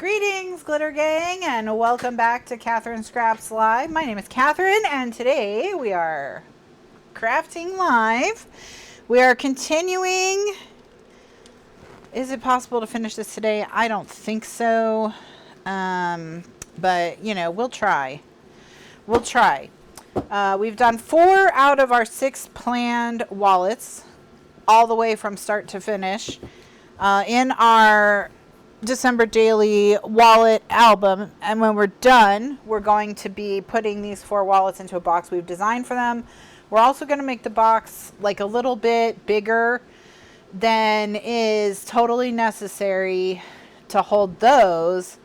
Greetings, Glitter Gang, and welcome back to Kathryn Scraps Live. My name is Kathryn, and today we are crafting live. We are continuing. Is it possible to finish this today? I don't think so, but you know, we'll try. We'll try. We've done 4 out of our 6 planned wallets, all the way from start to finish, in our December daily wallet album. And when we're done, we're going to be putting these 4 wallets into a box we've designed for them. We're also going to make the box like a little bit bigger than is totally necessary to hold those,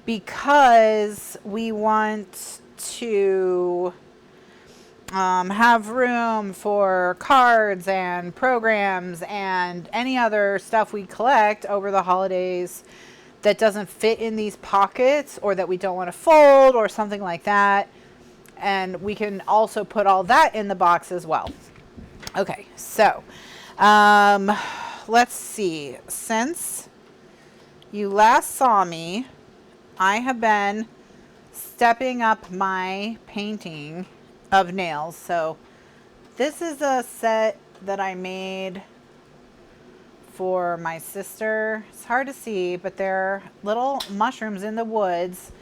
because we want to have room for cards and programs and any other stuff we collect over the holidays that doesn't fit in these pockets, or that we don't want to fold or something like that. And we can also put all that in the box as well. Okay, so let's see. Since you last saw me, I have been stepping up my painting of nails. So this is a set that I made for my sister. It's hard to see, but they're little mushrooms in the woods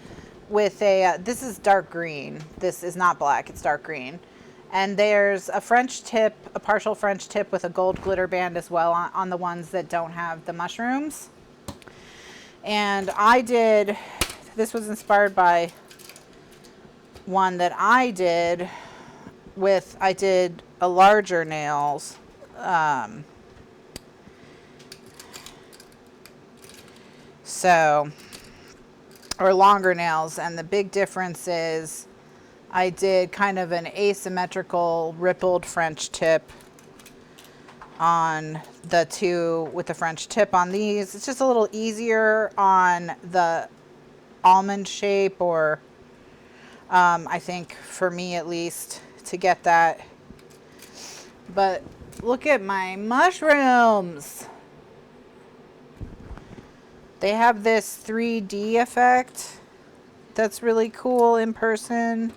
with a this is dark green. This is not black, it's dark green. And there's a French tip, a partial French tip with a gold glitter band as well on the ones that don't have the mushrooms. And I did, this was inspired by one that I did with, I did a larger nails, or longer nails, and the big difference is I did kind of an asymmetrical rippled French tip on the 2 with the French tip on these. It's just a little easier on the almond shape, or I think for me at least, to get that. But look at my mushrooms. They have this 3D effect that's really cool in person.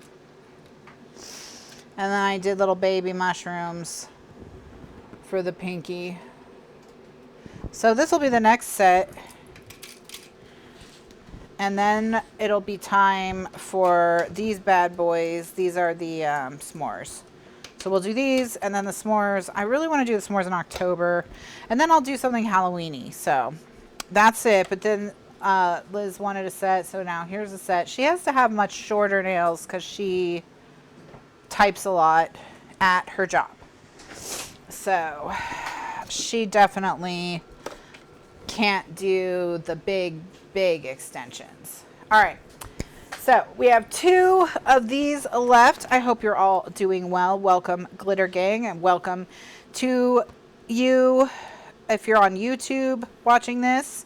And then I did little baby mushrooms for the pinky. So this will be the next set. And then it'll be time for these bad boys. These are the s'mores. So we'll do these, and then the s'mores. I really want to do the s'mores in October. And then I'll do something Halloween-y. So that's it. But then Liz wanted a set, so now here's a set. She has to have much shorter nails because she types a lot at her job. So she definitely can't do the big extensions. All right, so we have 2 of these left. I hope you're all doing well. Welcome, Glitter Gang, and welcome to you if you're on YouTube watching this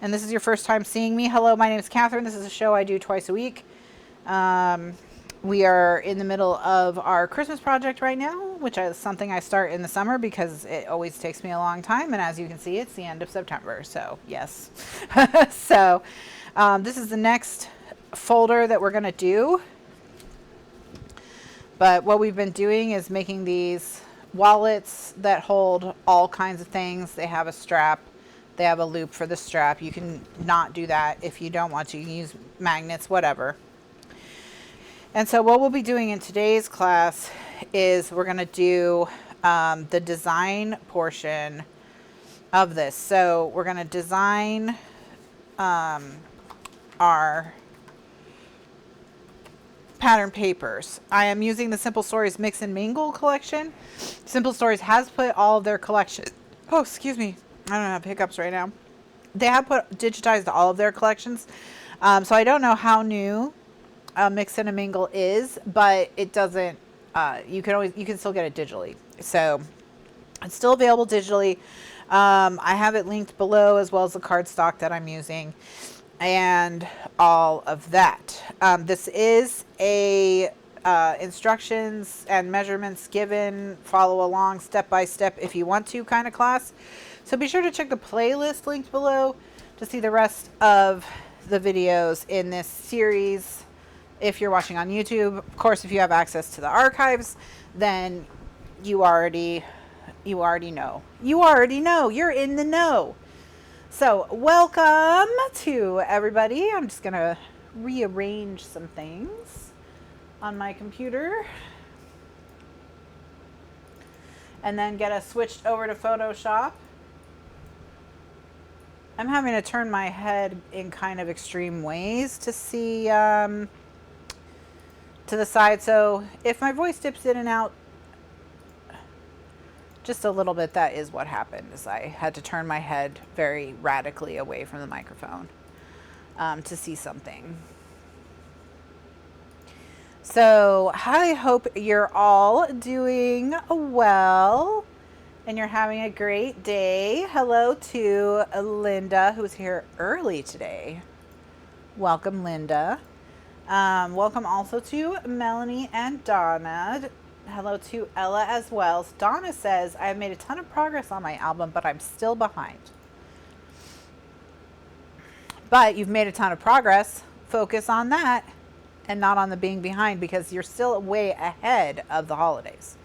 and this is your first time seeing me. Hello, my name is Kathryn. This is a show I do twice a week. We are in the middle of our Christmas project right now, which is something I start in the summer because it always takes me a long time. And as you can see, it's the end of September. So yes. So this is the next folder that we're going to do. But what we've been doing is making these wallets that hold all kinds of things. They have a strap. They have a loop for the strap. You can not do that if you don't want to. You can use magnets, whatever. And so what we'll be doing in today's class is we're going to do the design portion of this. So we're going to design our pattern papers. I am using the Simple Stories Mix and Mingle collection. Simple Stories has put all of their collection. Oh, excuse me. I don't have hiccups right now. They have digitized all of their collections. So I don't know how new Mix and a Mingle is, but it doesn't, you can still get it digitally. So it's still available digitally. I have it linked below, as well as the cardstock that I'm using and all of that. This is a instructions and measurements given, follow along step by step if you want to kind of class. So be sure to check the playlist linked below to see the rest of the videos in this series. If you're watching on YouTube, of course, if you have access to the archives, then you already know. You already know. You're in the know. So welcome to everybody. I'm just going to rearrange some things on my computer and then get us switched over to Photoshop. I'm having to turn my head in kind of extreme ways to see to the side. So if my voice dips in and out just a little bit, that is what happened, is I had to turn my head very radically away from the microphone to see something. So I hope you're all doing well and you're having a great day. Hello to Linda, who's here early today. Welcome, Linda. Welcome also to Melanie and Donna. Hello to Ella as well. So Donna says, I have made a ton of progress on my album, but I'm still behind. But you've made a ton of progress. Focus on that and not on the being behind, because you're still way ahead of the holidays.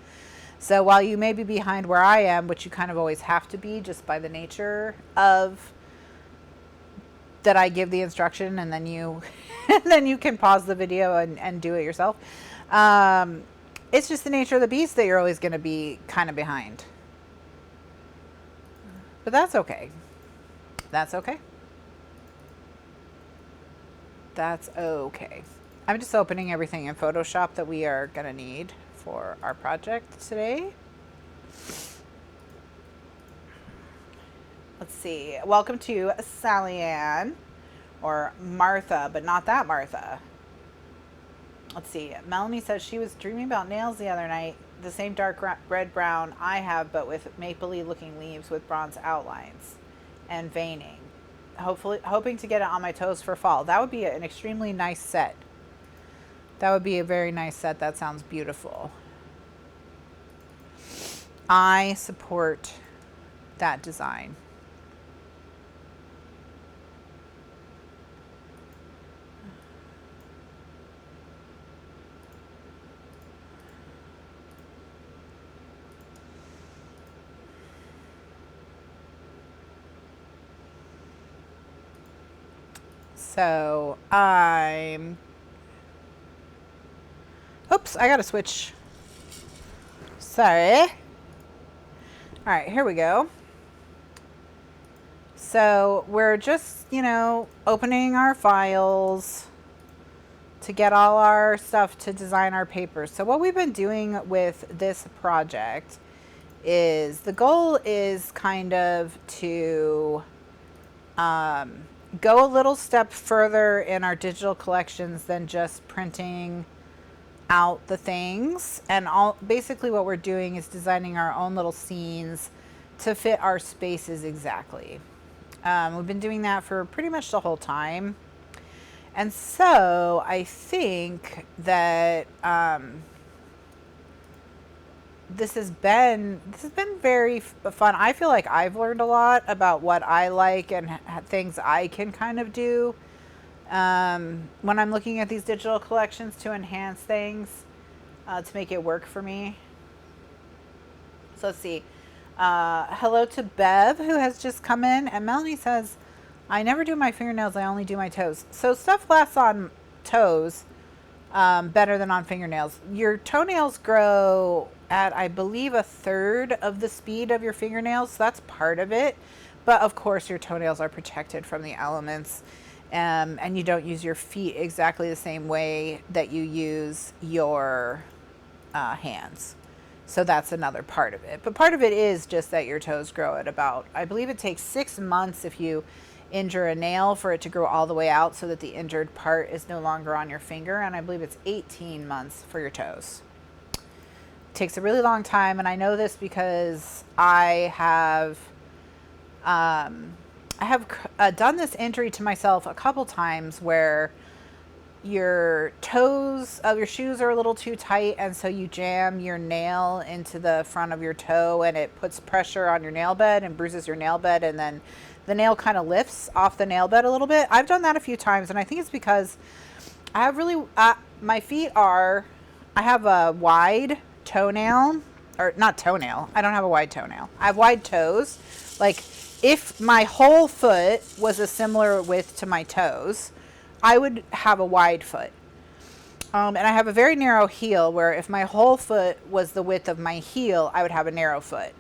So while you may be behind where I am, which you kind of always have to be just by the nature of that, I give the instruction and then you then you can pause the video and do it yourself. It's just the nature of the beast that you're always going to be kind of behind. But that's okay. That's okay. That's okay. I'm just opening everything in Photoshop that we are going to need for our project today. Let's see. Welcome to Sally Ann, or Martha, but not that Martha. Let's see. Melanie says she was dreaming about nails the other night. The same dark red brown I have, but with mapley looking leaves with bronze outlines and veining. Hoping to get it on my toes for fall. That would be an extremely nice set. That would be a very nice set. That sounds beautiful. I support that design. So oops, I gotta switch. Sorry. All right, here we go. So we're just, opening our files to get all our stuff to design our papers. So what we've been doing with this project is, the goal is kind of to go a little step further in our digital collections than just printing out the things. And basically what we're doing is designing our own little scenes to fit our spaces exactly. We've been doing that for pretty much the whole time. And so I think that this has been very fun. I feel like I've learned a lot about what I like and things I can kind of do when I'm looking at these digital collections to enhance things, to make it work for me. So let's see. Hello to Bev, who has just come in, and Melanie says, I never do my fingernails, I only do my toes. So stuff lasts on toes better than on fingernails. Your toenails grow at, I believe, 1/3 of the speed of your fingernails. So that's part of it. But of course your toenails are protected from the elements, and you don't use your feet exactly the same way that you use your hands. So that's another part of it. But part of it is just that your toes grow at about, I believe it takes 6 months if you injure a nail for it to grow all the way out so that the injured part is no longer on your finger. And I believe it's 18 months for your toes. It takes a really long time. And I know this because I have done this injury to myself a couple times where your toes of your shoes are a little too tight, and so you jam your nail into the front of your toe and it puts pressure on your nail bed and bruises your nail bed, and then the nail kind of lifts off the nail bed a little bit. I've done that a few times, and I think it's because I have really my feet are, I have a wide toenail, or not toenail, I don't have a wide toenail, I have wide toes. Like if my whole foot was a similar width to my toes, I would have a wide foot. And I have a very narrow heel, where if my whole foot was the width of my heel, I would have a narrow foot.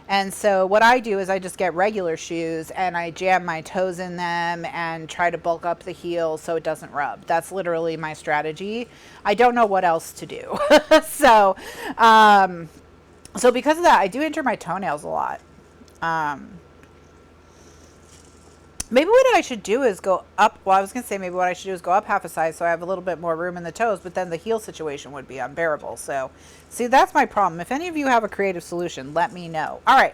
And so what I do is I just get regular shoes and I jam my toes in them and try to bulk up the heel so it doesn't rub. That's literally my strategy. I don't know what else to do. So because of that, I do injure my toenails a lot. Maybe what I should do is go up. Well, I was going to say maybe what I should do is go up half a size so I have a little bit more room in the toes, but then the heel situation would be unbearable. So, see, that's my problem. If any of you have a creative solution, let me know. All right.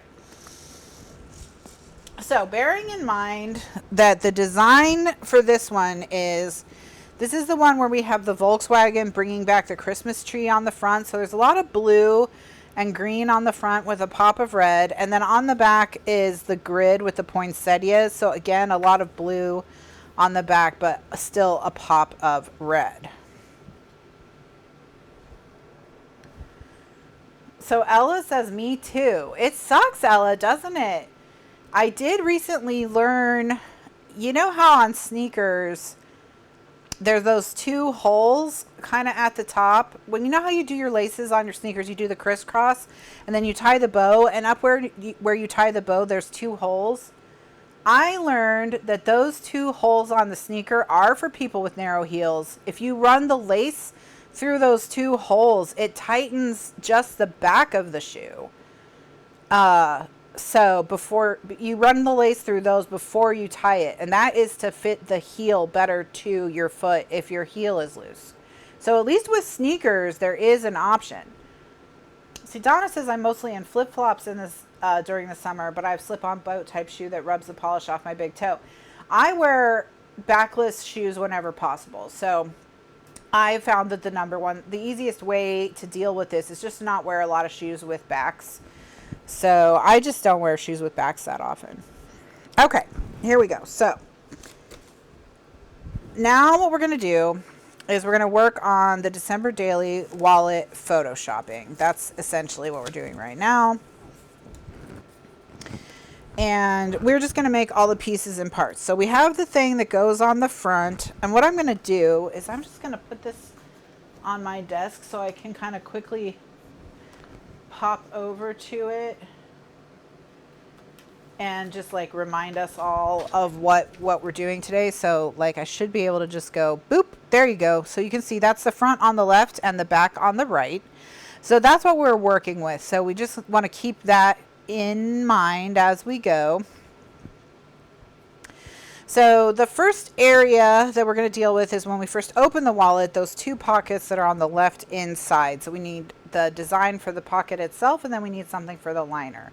So, bearing in mind that the design for this one is, this is the one where we have the Volkswagen bringing back the Christmas tree on the front. So, there's a lot of blue and green on the front with a pop of red, and then on the back is the grid with the poinsettias. So again, a lot of blue on the back, but still a pop of red. So Ella says, me too. It sucks, Ella, doesn't it? I did recently learn, you know how on sneakers there's those two holes kind of at the top. When you know how you do your laces on your sneakers, you do the crisscross and then you tie the bow, and up where you tie the bow, there's two holes. I learned that those two holes on the sneaker are for people with narrow heels. If you run the lace through those two holes, it tightens just the back of the shoe. So before you run the lace through those before you tie it, and that is to fit the heel better to your foot if your heel is loose. So at least with sneakers, there is an option. See, Donna says, I'm mostly in flip-flops in this during the summer, but I have slip-on boat type shoe that rubs the polish off my big toe. I wear backless shoes whenever possible. So I found that the easiest way to deal with this is just to not wear a lot of shoes with backs. So I just don't wear shoes with backs that often. Okay, here we go. So now what we're going to do is we're going to work on the December daily wallet photoshopping. That's essentially what we're doing right now. And we're just going to make all the pieces and parts. So we have the thing that goes on the front. And what I'm going to do is I'm just going to put this on my desk so I can kind of quickly pop over to it and just like remind us all of what we're doing today. So like I should be able to just go boop, there you go. So you can see that's the front on the left and the back on the right. So that's what we're working with. So we just want to keep that in mind as we go. So the first area that we're going to deal with is when we first open the wallet, those two pockets that are on the left inside. So we need the design for the pocket itself, and then we need something for the liner.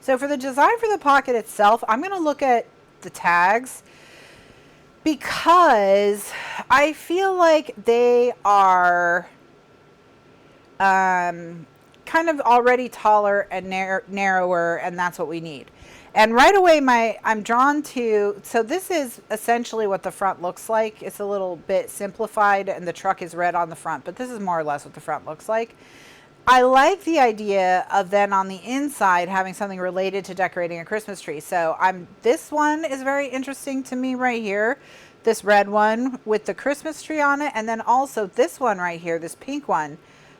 So for the design for the pocket itself, I'm going to look at the tags because I feel like they are kind of already taller and narrower, and that's what we need. And right away, I'm drawn to, so this is essentially what the front looks like. It's a little bit simplified, and the truck is red on the front, but this is more or less what the front looks like. I like the idea of then on the inside having something related to decorating a Christmas tree. So this one is very interesting to me right here, this red one with the Christmas tree on it, and then also this one right here, this pink one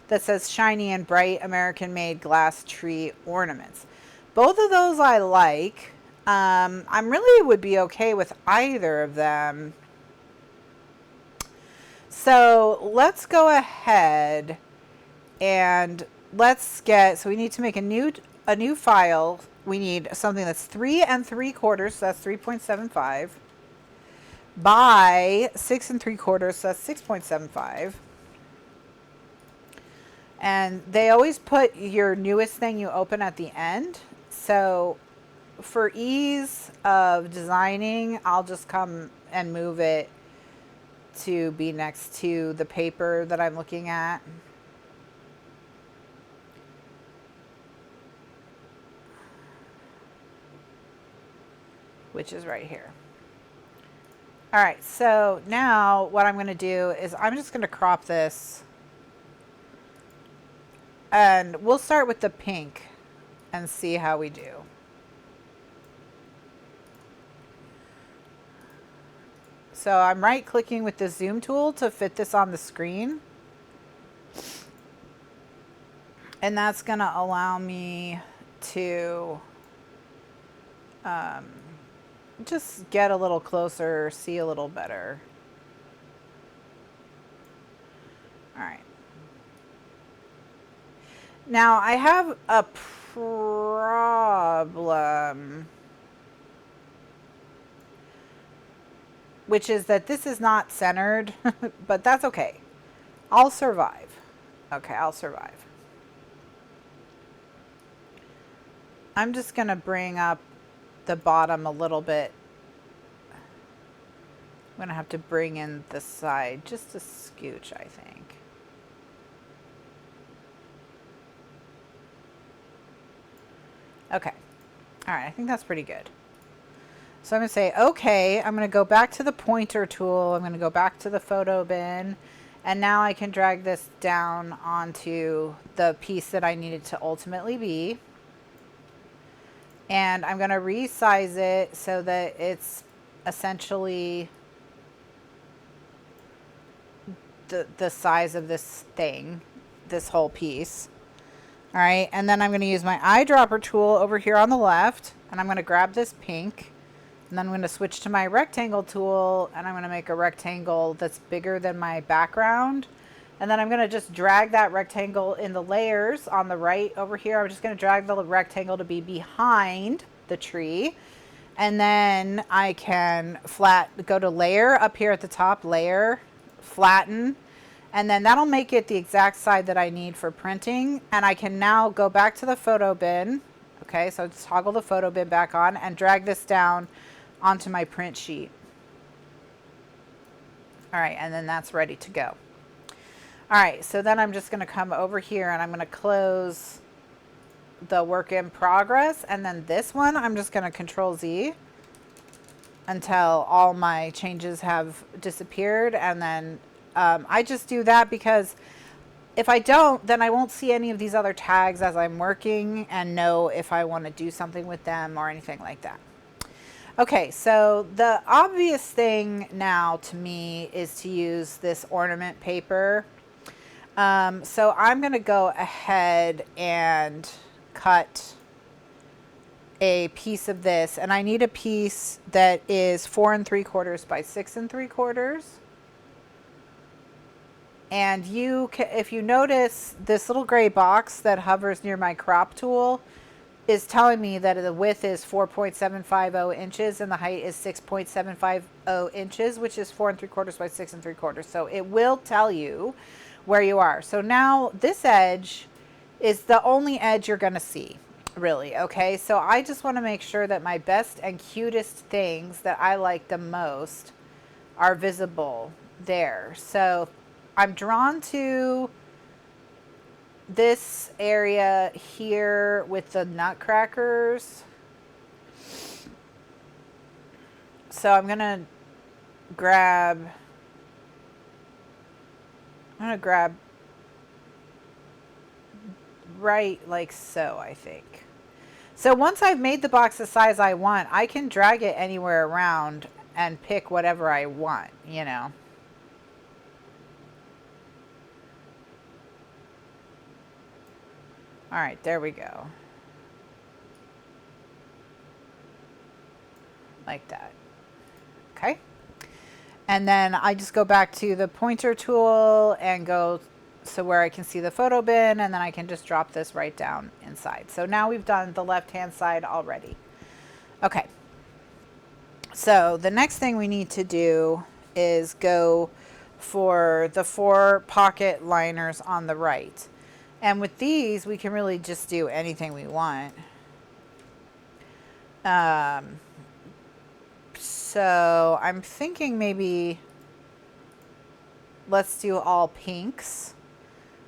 that says shiny and bright American-made glass tree ornaments. Both of those I like. I really would be okay with either of them. So let's go ahead and so we need to make a new file. We need something that's 3 3/4, so that's 3.75, by 6 3/4, so that's 6.75. And they always put your newest thing you open at the end. So for ease of designing, I'll just come and move it to be next to the paper that I'm looking at. Which is right here. All right, so now what I'm going to do is I'm just going to crop this, and we'll start with the pink and see how we do. So I'm right clicking with the zoom tool to fit this on the screen. And that's going to allow me to just get a little closer, see a little better. All right. Now I have a problem, which is that this is not centered, but that's okay. I'll survive. Okay, I'll survive. I'm just going to bring up the bottom a little bit. I'm going to have to bring in the side just a scooch, I think. Okay. All right, I think that's pretty good. So I'm going to say, okay, I'm going to go back to the pointer tool. I'm going to go back to the photo bin. And now I can drag this down onto the piece that I need it to ultimately be. And I'm going to resize it so that it's essentially the size of this thing, this whole piece. All right, and then I'm going to use my eyedropper tool over here on the left, and I'm going to grab this pink, and then I'm going to switch to my rectangle tool, and I'm going to make a rectangle that's bigger than my background. And then I'm going to just drag that rectangle in the layers on the right over here. I'm just going to drag the rectangle to be behind the tree. And then I can go to layer up here at the top, layer, flatten. And then that'll make it the exact side that I need for printing. And I can now go back to the photo bin. Okay, so just toggle the photo bin back on and drag this down onto my print sheet. All right, and then that's ready to go. All right, so then I'm just going to come over here and I'm going to close the work in progress. And then this one, I'm just going to Control Z until all my changes have disappeared. And then I just do that because if I don't, then I won't see any of these other tags as I'm working and know if I want to do something with them or anything like that. Okay, so the obvious thing now to me is to use this ornament paper. So I'm going to go ahead and cut a piece of this, and I need a piece that is 4 3/4 by 6 3/4. And if you notice, this little gray box that hovers near my crop tool is telling me that the width is 4.750 inches and the height is 6.750 inches, which is 4 3/4 by 6 3/4. So it will tell you where you are. So now this edge is the only edge you're going to see, really. Okay, so I just want to make sure that my best and cutest things that I like the most are visible there. So I'm drawn to this area here with the nutcrackers. So I'm going to grab right like so, I think. So once I've made the box the size I want, I can drag it anywhere around and pick whatever I want, you know. All right, there we go. Like that. Okay. And then I just go back to the pointer tool and go so where I can see the photo bin, and then I can just drop this right down inside. So now we've done the left-hand side already. Okay. So the next thing we need to do is go for the 4 pocket liners on the right. And with these, we can really just do anything we want. So I'm thinking maybe let's do all pinks.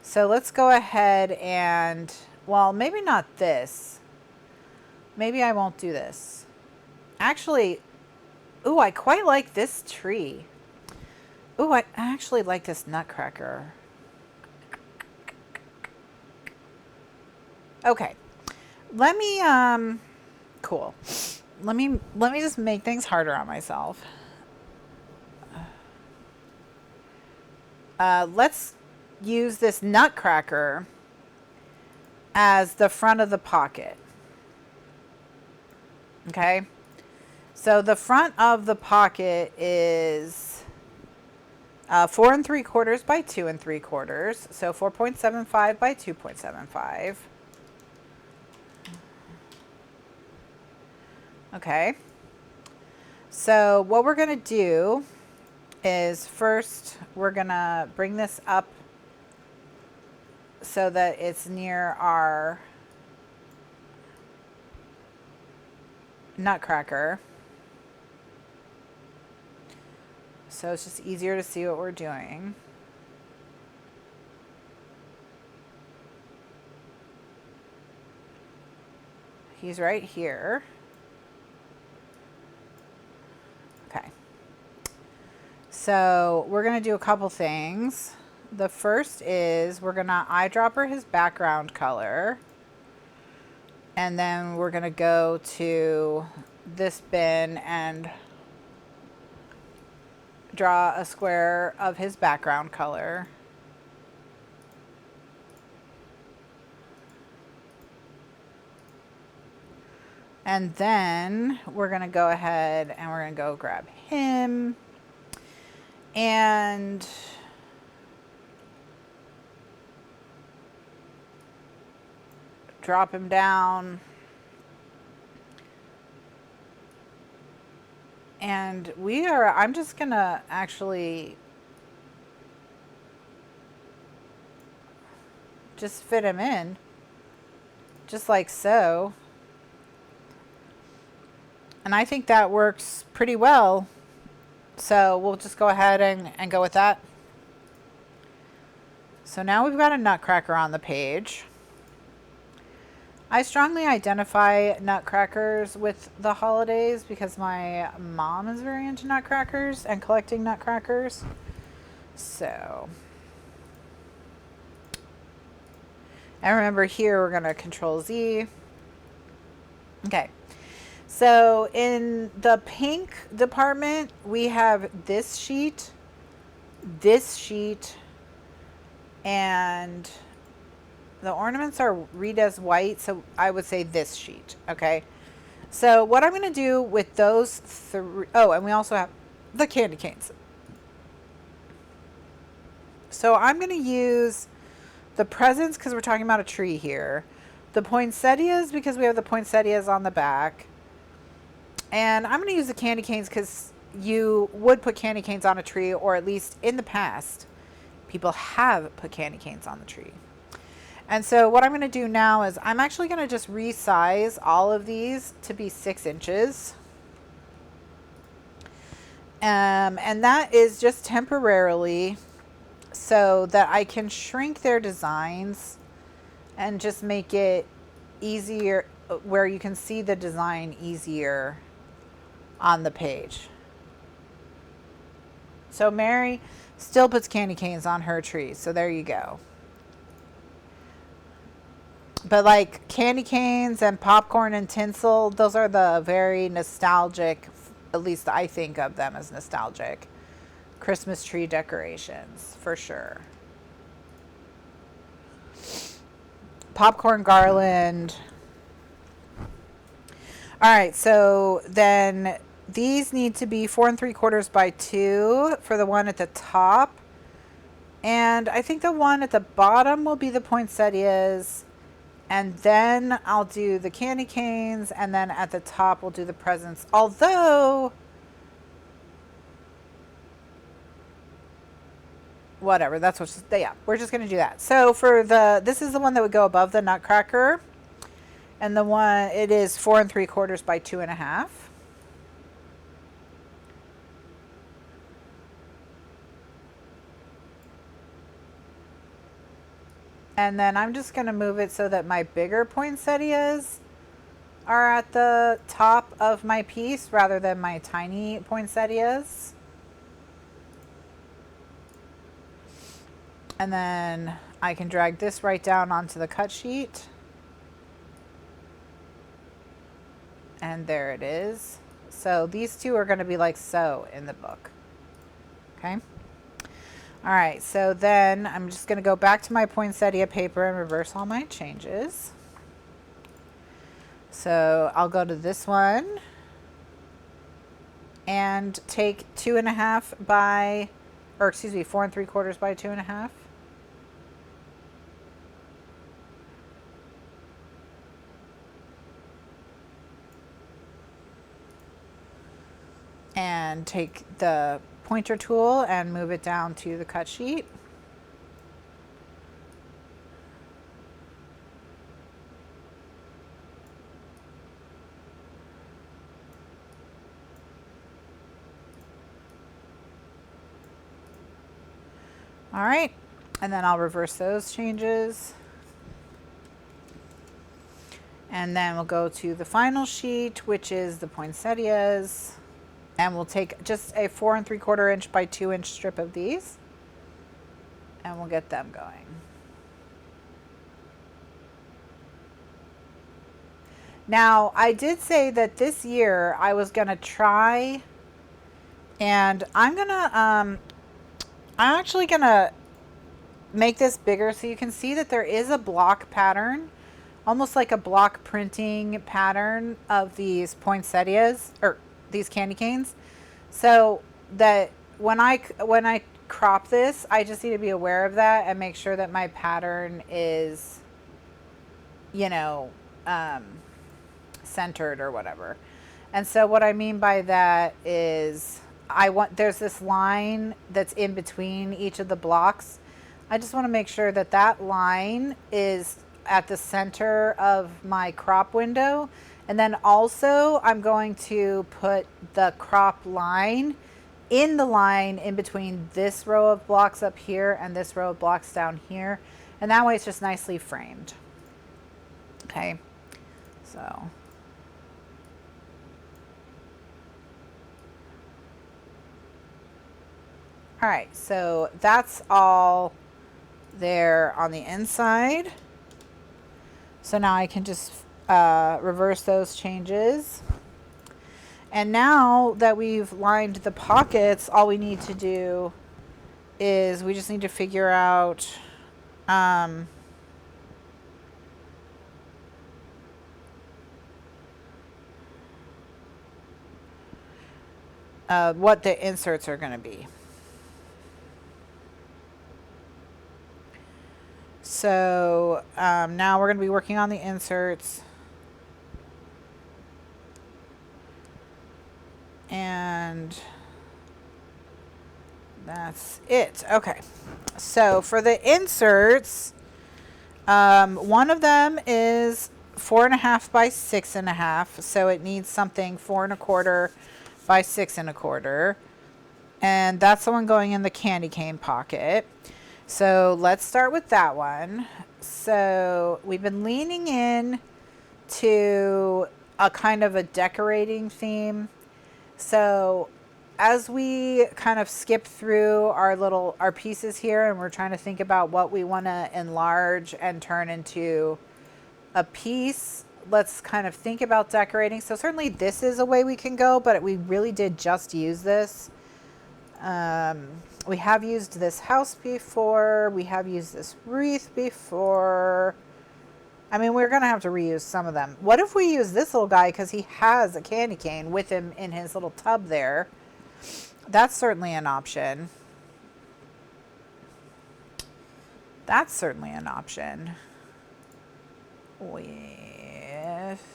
So let's go ahead and, well, maybe not this. Maybe I won't do this. Actually, ooh, I quite like this tree. Ooh, I actually like this nutcracker. Okay. Let me, cool. Let me just make things harder on myself. Let's use this nutcracker as the front of the pocket. Okay. So the front of the pocket is 4 3/4 by 2 3/4. So 4.75 by 2.75. Okay. So what we're going to do is first we're going to bring this up so that it's near our nutcracker. So it's just easier to see what we're doing. He's right here. Okay. So we're going to do a couple things. The first is we're going to eyedropper his background color. And then we're going to go to this bin and draw a square of his background color. And then we're going to go ahead and we're going to go grab him and drop him down. And I'm just going to actually just fit him in, just like so. And I think that works pretty well. So we'll just go ahead and go with that. So now we've got a nutcracker on the page. I strongly identify nutcrackers with the holidays because my mom is very into nutcrackers and collecting nutcrackers. So, and remember here we're going to Control Z. Okay. So in the pink department, we have this sheet, and the ornaments are read as white, so I would say this sheet, okay? So what I'm going to do with those three, oh, and we also have the candy canes. So I'm going to use the presents because we're talking about a tree here. The poinsettias because we have the poinsettias on the back. And I'm going to use the candy canes because you would put candy canes on a tree, or at least in the past, people have put candy canes on the tree. And so what I'm going to do now is I'm actually going to just resize all of these to be 6 inches. And that is just temporarily so that I can shrink their designs and just make it easier where you can see the design easier on the page. So Mary still puts candy canes on her tree. So there you go. But like candy canes and popcorn and tinsel, those are the very nostalgic, at least I think of them as nostalgic, Christmas tree decorations for sure. Popcorn garland. All right, so then these need to be 4 3/4 by 2 for the one at the top. And I think the one at the bottom will be the poinsettias. And then I'll do the candy canes, and then at the top we'll do the presents. Although, whatever, that's what's, yeah, we're just going to do that. So for this is the one that would go above the nutcracker. And the one, it is 4 3/4 by 2.5. And then I'm just going to move it so that my bigger poinsettias are at the top of my piece rather than my tiny poinsettias. And then I can drag this right down onto the cut sheet. And there it is. So these two are going to be like so in the book. Okay. All right. So then I'm just going to go back to my poinsettia paper and reverse all my changes. So I'll go to this one and take 2.5 by, or excuse me, 4 3/4 by 2.5. And take the pointer tool and move it down to the cut sheet. All right, and then I'll reverse those changes. And then we'll go to the final sheet, which is the poinsettias. And we'll take just a 4 3/4 inch by 2 inch strip of these. And we'll get them going. Now, I did say that this year I was going to try, and I'm actually going to make this bigger so you can see that there is a block pattern, almost like a block printing pattern of these poinsettias, or these candy canes. So that when I crop this, I just need to be aware of that and make sure that my pattern is, you know, centered or whatever. And so what I mean by that is there's this line that's in between each of the blocks. I just want to make sure that that line is at the center of my crop window. And then also I'm going to put the crop line in the line in between this row of blocks up here and this row of blocks down here. And that way it's just nicely framed. Okay, so. All right, so that's all there on the inside. So now I can just reverse those changes. And now that we've lined the pockets, all we need to do is we just need to figure out what the inserts are going to be. So now we're going to be working on the inserts. And that's it. Okay. So for the inserts, one of them is 4.5 by 6.5. So it needs something 4 1/4 by 6 1/4. And that's the one going in the candy cane pocket. So let's start with that one. So we've been leaning in to a kind of a decorating theme. So as we kind of skip through our pieces here and we're trying to think about what we want to enlarge and turn into a piece, let's kind of think about decorating. So certainly this is a way we can go, but we really did just use this. We have used this house before. We have used this wreath before. I mean, we're going to have to reuse some of them. What if we use this little guy because he has a candy cane with him in his little tub there? That's certainly an option. That's certainly an option. With...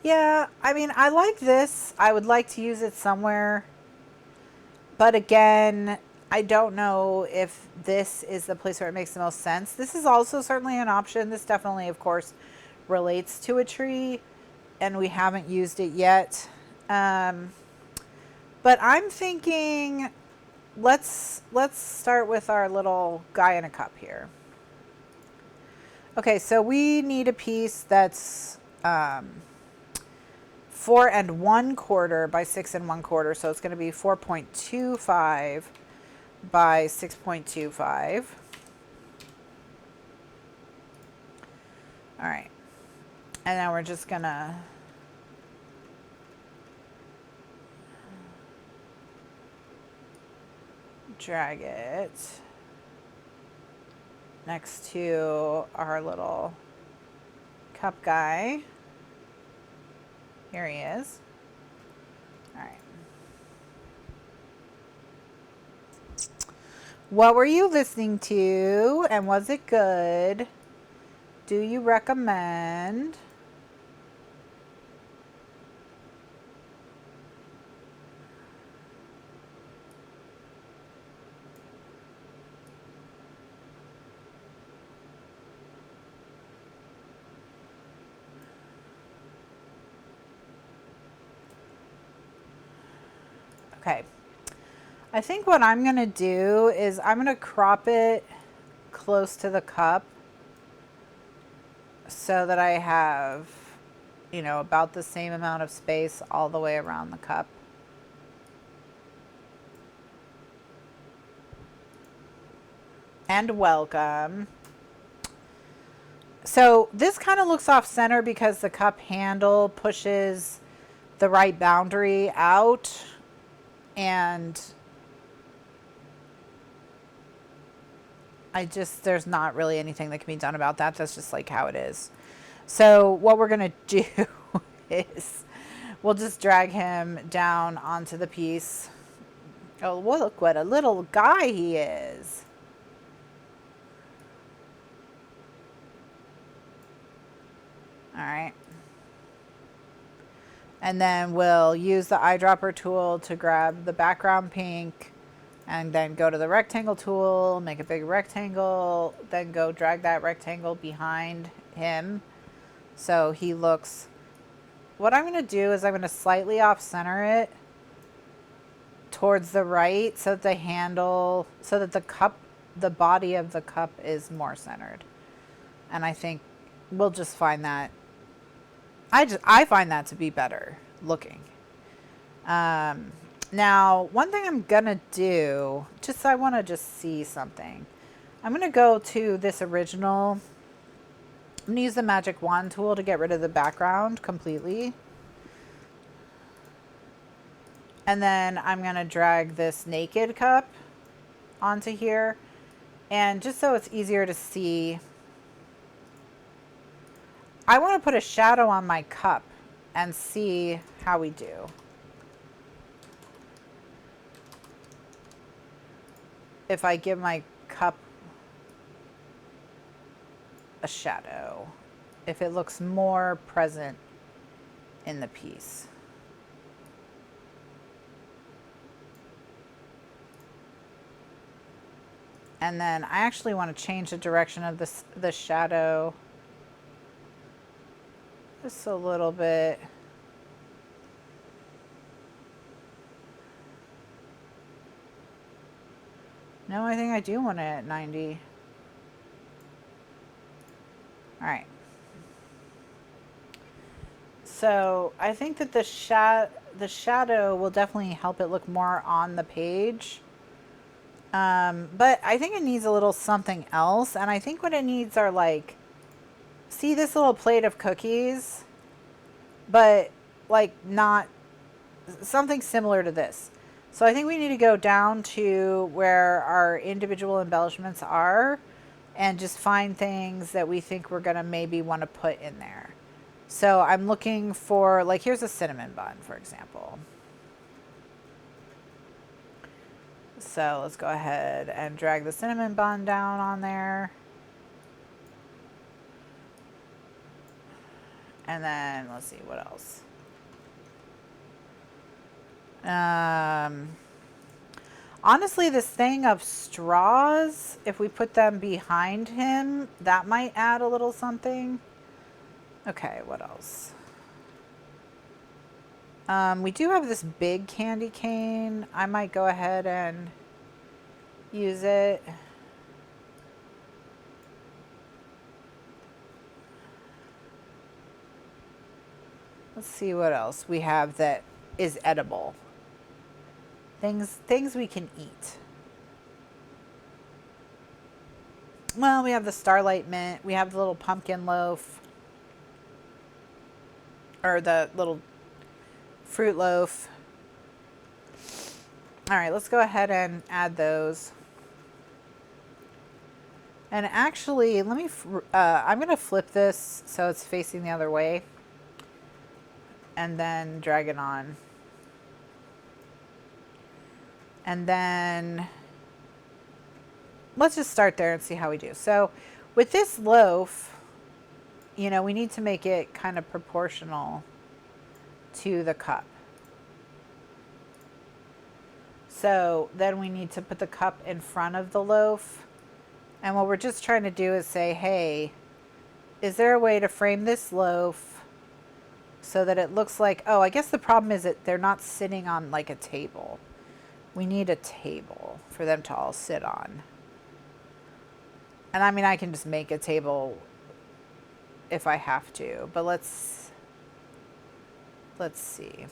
Yeah, I mean, I like this. I would like to use it somewhere. But again, I don't know if this is the place where it makes the most sense. This is also certainly an option. This definitely, of course, relates to a tree, and we haven't used it yet. But I'm thinking, let's start with our little guy in a cup here. Okay, so we need a piece that's 4 1/4 by 6 1/4. So it's going to be 4.25 by 6.25. All right. And now we're just going to drag it next to our little cup guy. Here he is. All right. What were you listening to, and was it good? Do you recommend? Okay. I think what I'm going to do is I'm going to crop it close to the cup so that I have, you know, about the same amount of space all the way around the cup. And welcome. So this kind of looks off center because the cup handle pushes the right boundary out, and there's not really anything that can be done about that. That's just like how it is. So what we're going to do is we'll just drag him down onto the piece. Oh, well, look what a little guy he is. All right. And then we'll use the eyedropper tool to grab the background pink, and then go to the rectangle tool, make a big rectangle, then go drag that rectangle behind him so he looks. What I'm going to do is I'm going to slightly off center it towards the right so that the handle, so that the cup, the body of the cup is more centered. And I think we'll just find that, I find that to be better looking. Now, one thing I'm going to do, I want to just see something. I'm going to go to this original. I'm going to use the magic wand tool to get rid of the background completely. And then I'm going to drag this naked cup onto here. And just so it's easier to see, I want to put a shadow on my cup and see how we do. If I give my cup a shadow, if it looks more present in the piece. And then I actually want to change the direction of the shadow just a little bit. No, I think I do want it at 90. All right. So I think that the shadow will definitely help it look more on the page. But I think it needs a little something else. And I think what it needs are like, see this little plate of cookies, but like not something similar to this. So I think we need to go down to where our individual embellishments are and just find things that we think we're going to maybe want to put in there. So I'm looking for, like, here's a cinnamon bun, for example. So let's go ahead and drag the cinnamon bun down on there. And then let's see what else. Honestly, this thing of straws, if we put them behind him, that might add a little something. Okay, what else? We do have this big candy cane. I might go ahead and use it. Let's see what else we have that is edible. Things we can eat. Well, we have the Starlight Mint. We have the little pumpkin loaf. Or the little fruit loaf. All right, let's go ahead and add those. And actually, let me, I'm going to flip this so it's facing the other way. And then drag it on. And then let's just start there and see how we do. So with this loaf, you know, we need to make it kind of proportional to the cup. So then we need to put the cup in front of the loaf. And what we're just trying to do is say, hey, is there a way to frame this loaf so that it looks like, oh, I guess the problem is that they're not sitting on like a table. We need a table for them to all sit on. And I mean, I can just make a table if I have to, but let's see.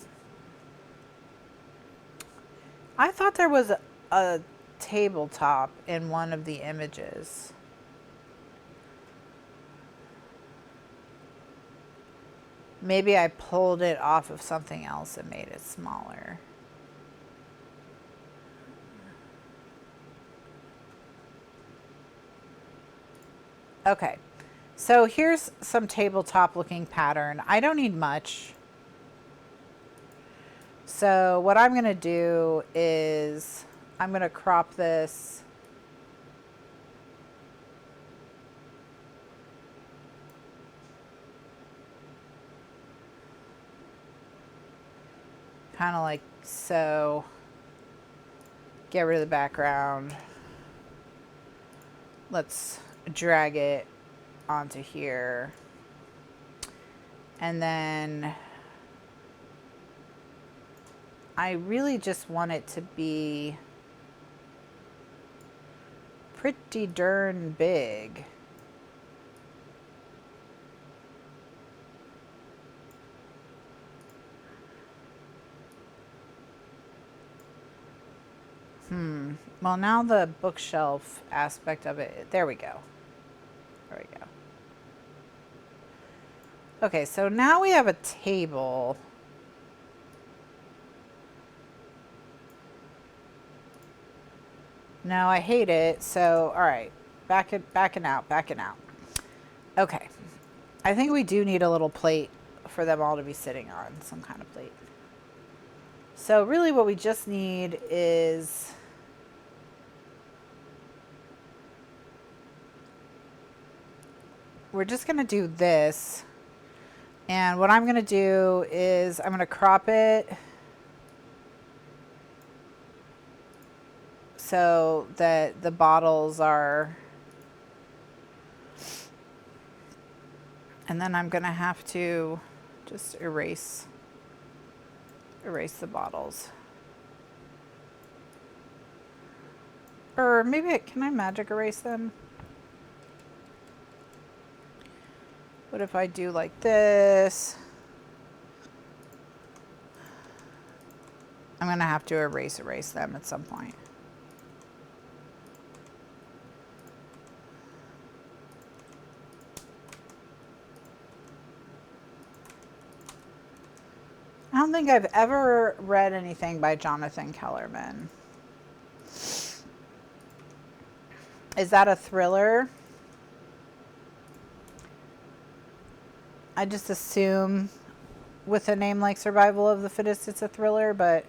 I thought there was a tabletop in one of the images. Maybe I pulled it off of something else and made it smaller. Okay, so here's some tabletop looking pattern. I don't need much. So what I'm gonna do is I'm gonna crop this. Kind of like so. Get rid of the background. Let's drag it onto here. And then I really just want it to be pretty darn big. Well, now the bookshelf aspect of it, there we go. There we go. Okay, so now we have a table. No, I hate it. So, all right, backing out. Okay, I think we do need a little plate for them all to be sitting on, some kind of plate. So really what we just need is we're just gonna do this. And what I'm gonna do is I'm gonna crop it so that the bottles are, and then I'm gonna have to just erase the bottles. Or maybe, can I magic erase them? What if I do like this? I'm gonna have to erase them at some point. I don't think I've ever read anything by Jonathan Kellerman. Is that a thriller? I just assume with a name like Survival of the Fittest it's a thriller, but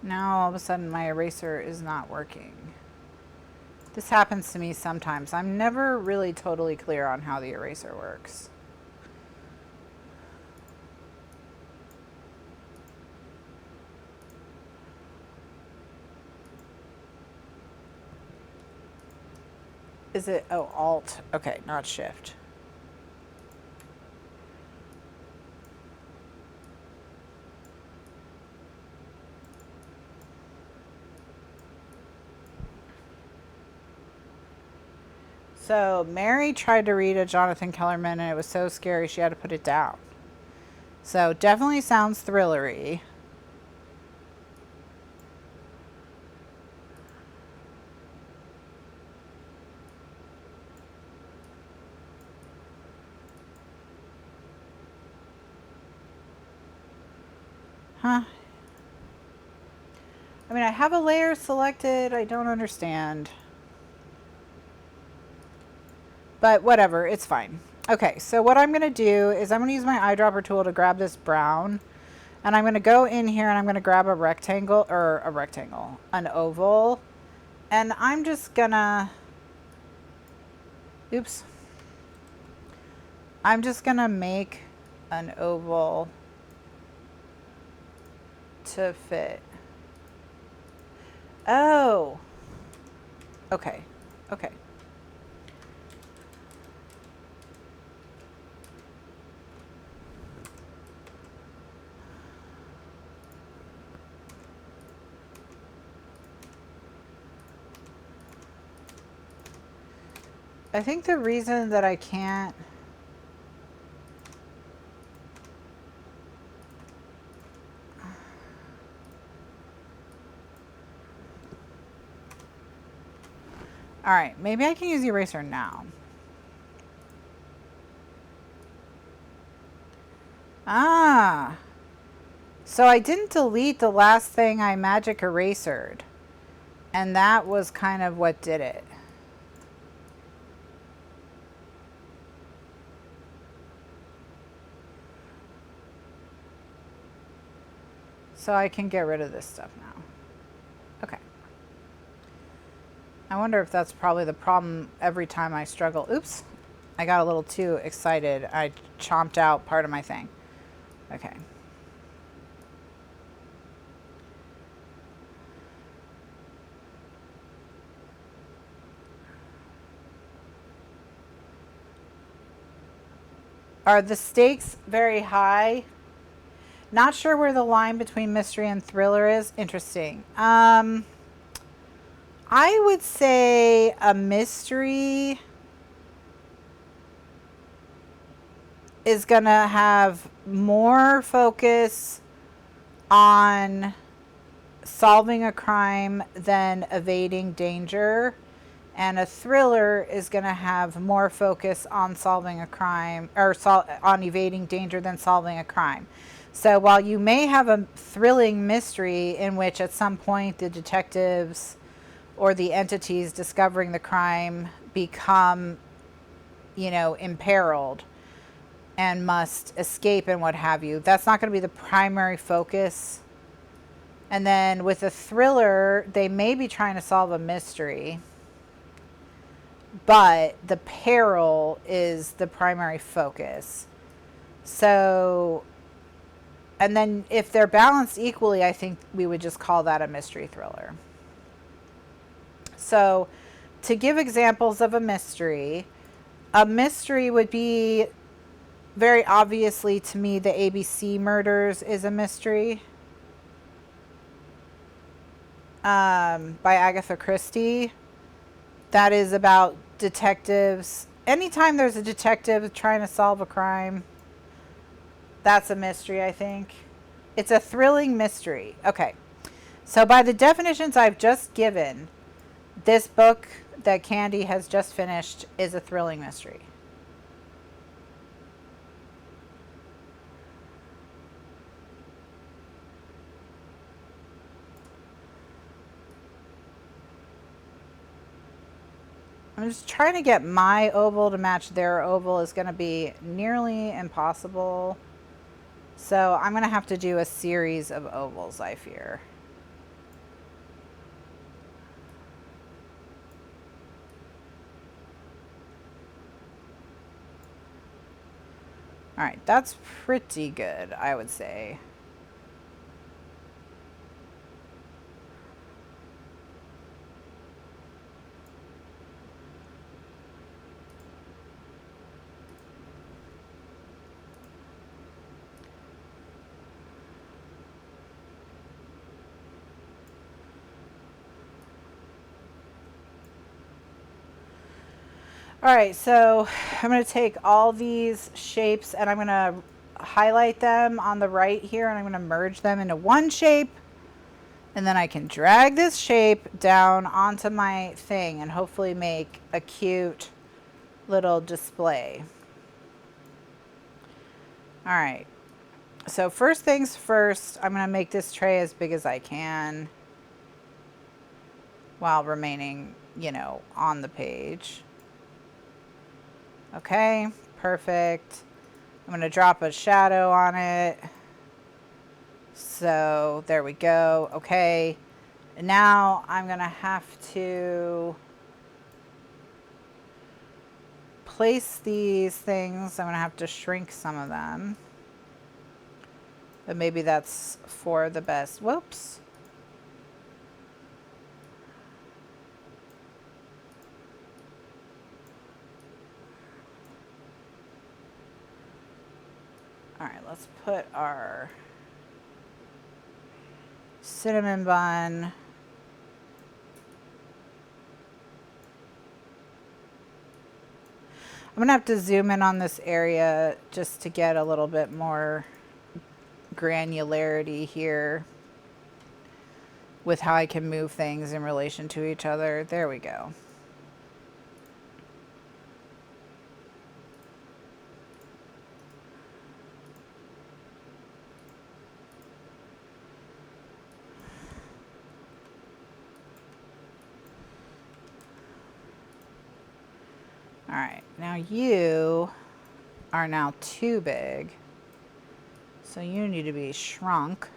Now all of a sudden my eraser is not working. This happens to me sometimes. I'm never really totally clear on how the eraser works. Is it, oh, Alt. Okay, not Shift. So Mary tried to read a Jonathan Kellerman and it was so scary she had to put it down. So definitely sounds thrillery. Huh? I mean, I have a layer selected. I don't understand. But whatever, it's fine. Okay, so what I'm going to do is I'm going to use my eyedropper tool to grab this brown. And I'm going to go in here and I'm going to grab a rectangle, an oval. And I'm just going to, oops. I'm just going to make an oval to fit. Oh. Okay. Okay. I think the reason that I can't all right, maybe I can use the eraser now. Ah, so I didn't delete the last thing I magic erasered, and that was kind of what did it. So I can get rid of this stuff now. Okay. I wonder if that's probably the problem every time I struggle. Oops, I got a little too excited. I chomped out part of my thing. Okay. Are the stakes very high? Not sure where the line between mystery and thriller is. Interesting. I would say a mystery is going to have more focus on solving a crime than evading danger. And a thriller is going to have more focus on solving a crime, or on evading danger than solving a crime. So while you may have a thrilling mystery in which at some point the detectives or the entities discovering the crime become, you know, imperiled and must escape and what have you, that's not going to be the primary focus. And then with a thriller, they may be trying to solve a mystery, but the peril is the primary focus. So, and then if they're balanced equally, I think we would just call that a mystery thriller. So to give examples of a mystery would be, very obviously to me, the ABC murders is a mystery, by Agatha Christie. That is about detectives. Anytime there's a detective trying to solve a crime, that's a mystery, I think. It's a thrilling mystery. Okay. So by the definitions I've just given, this book that Candy has just finished is a thrilling mystery. I'm just trying to get my oval to match their oval is going to be nearly impossible. So I'm going to have to do a series of ovals, I fear. All right, that's pretty good, I would say. All right, so I'm going to take all these shapes and I'm going to highlight them on the right here, and I'm going to merge them into one shape, and then I can drag this shape down onto my thing and hopefully make a cute little display. All right, so first things first, I'm going to make this tray as big as I can while remaining, you know, on the page. Okay, perfect. I'm going to drop a shadow on it. So there we go. Okay, now I'm going to have to place these things. I'm going to have to shrink some of them. But maybe that's for the best. Whoops. All right, let's put our cinnamon bun. I'm gonna have to zoom in on this area just to get a little bit more granularity here with how I can move things in relation to each other. There we go. All right, now you are now too big, so you need to be shrunk.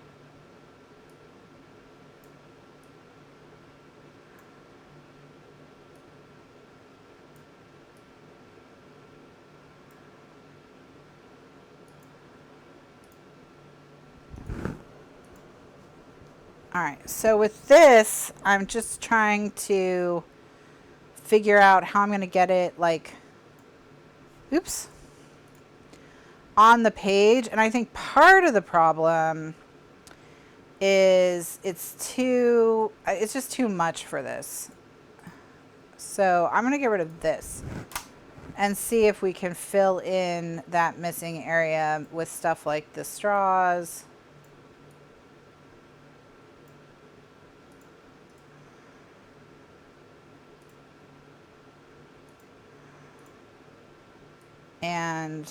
All right, so with this, I'm just trying to figure out how I'm going to get it, like, oops, on the page. And I think part of the problem is it's just too much for this. So I'm going to get rid of this and see if we can fill in that missing area with stuff like the straws. And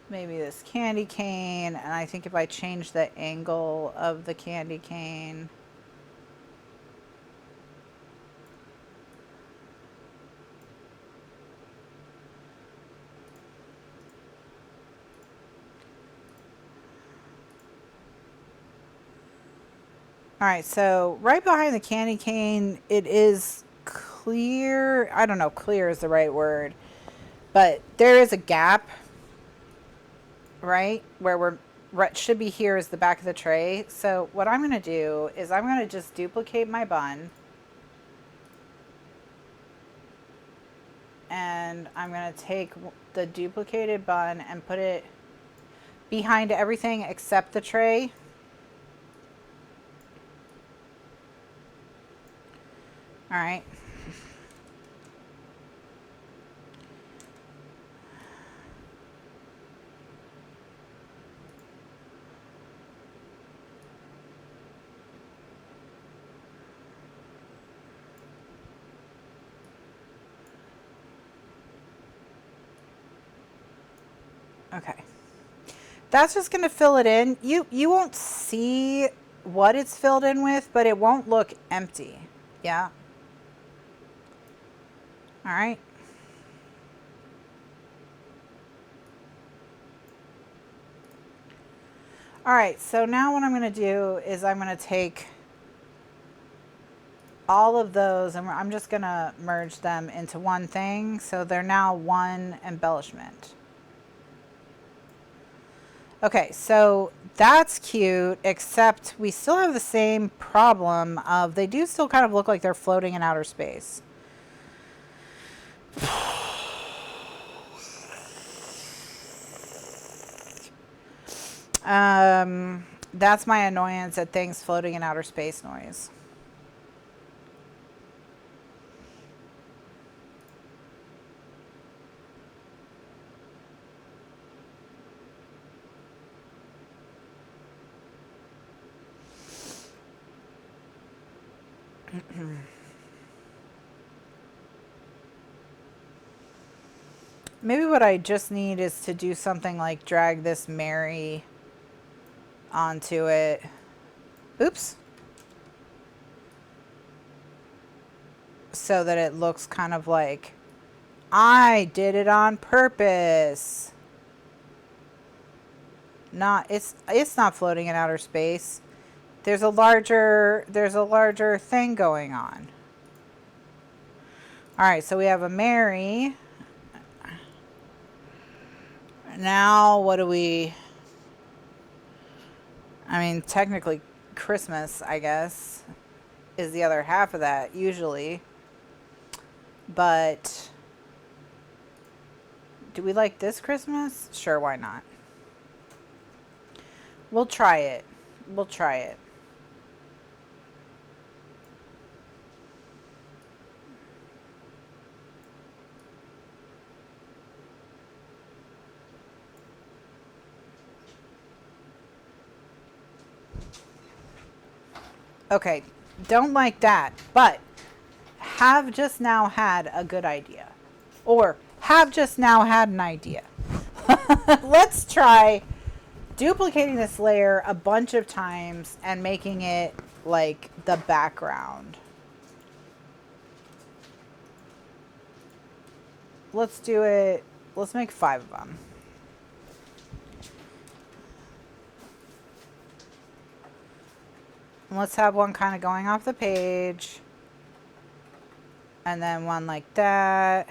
maybe this candy cane, and I think if I change the angle of the candy cane, all right, so right behind the candy cane, it is clear. I don't know, clear is the right word, but there is a gap, right, where we're should be here is the back of the tray. So what I'm going to do is I'm going to just duplicate my bun, and I'm going to take the duplicated bun and put it behind everything except the tray. All right. Okay. That's just going to fill it in. You won't see what it's filled in with, but it won't look empty. Yeah. All right. All right, so now what I'm going to do is I'm going to take all of those and I'm just going to merge them into one thing. So they're now one embellishment. Okay, so that's cute, except we still have the same problem of they do still kind of look like they're floating in outer space. That's my annoyance at things floating in outer space noise. Maybe what I just need is to do something like drag this Mary onto it. Oops. So that it looks kind of like I did it on purpose. It's not floating in outer space. There's a larger thing going on. All right, so we have a Mary. Now what do we... I mean, technically Christmas, I guess, is the other half of that usually. But do we like this Christmas? Sure, why not? We'll try it. We'll try it. Okay, don't like that, but have just now had a good idea. Or have just now had an idea. Let's try duplicating this layer a bunch of times and making it like the background. Let's do it. Let's make 5 of them. And let's have one kind of going off the page. And then one like that.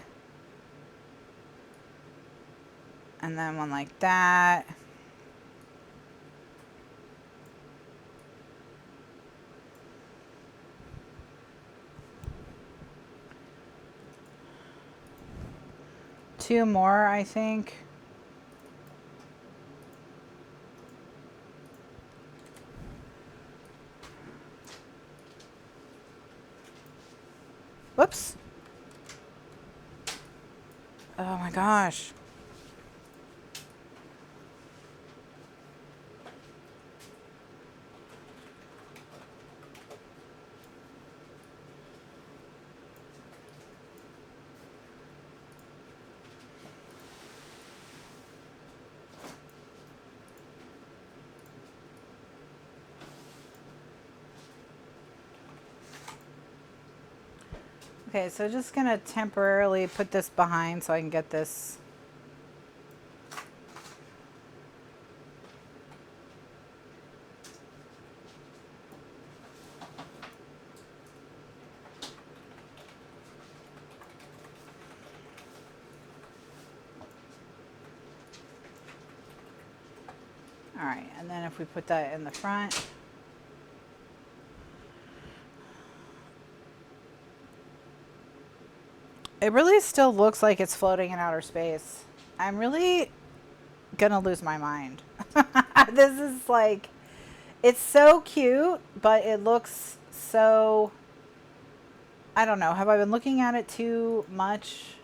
And then one like that. Two more, I think. Whoops. Oh my gosh. Okay, so just gonna temporarily put this behind so I can get this. All right, and then if we put that in the front. It really still looks like it's floating in outer space. I'm really gonna lose my mind. This is like, it's so cute, but it looks so, I don't know. Have I been looking at it too much?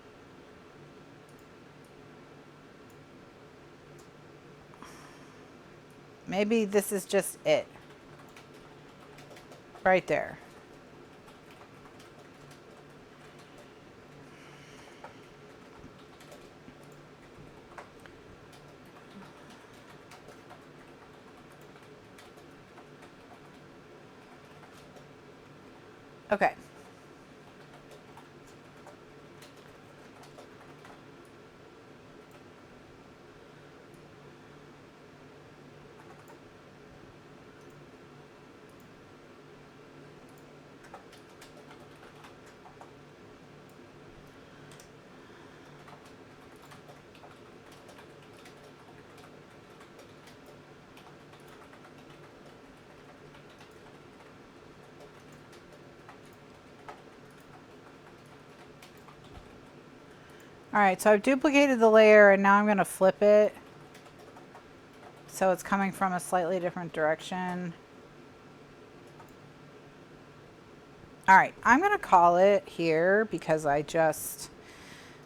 Maybe this is just it. Right there. Okay. All right, so I've duplicated the layer and now I'm going to flip it so it's coming from a slightly different direction. All right, I'm going to call it here because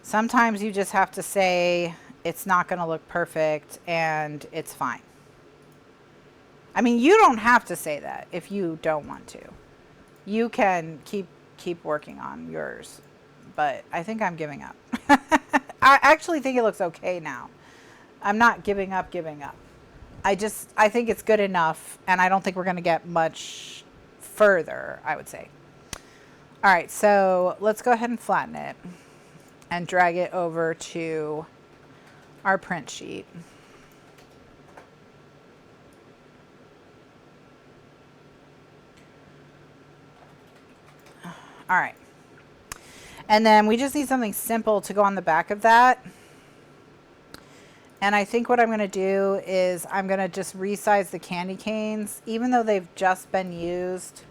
sometimes you just have to say it's not going to look perfect and it's fine. I mean, you don't have to say that if you don't want to. You can keep working on yours, but I think I'm giving up. I actually think it looks okay now. I'm not giving up. I think it's good enough, and I don't think we're going to get much further, I would say. All right, so let's go ahead and flatten it and drag it over to our print sheet. All right. And then we just need something simple to go on the back of that. And I think what I'm going to do is I'm going to just resize the candy canes, even though they've just been used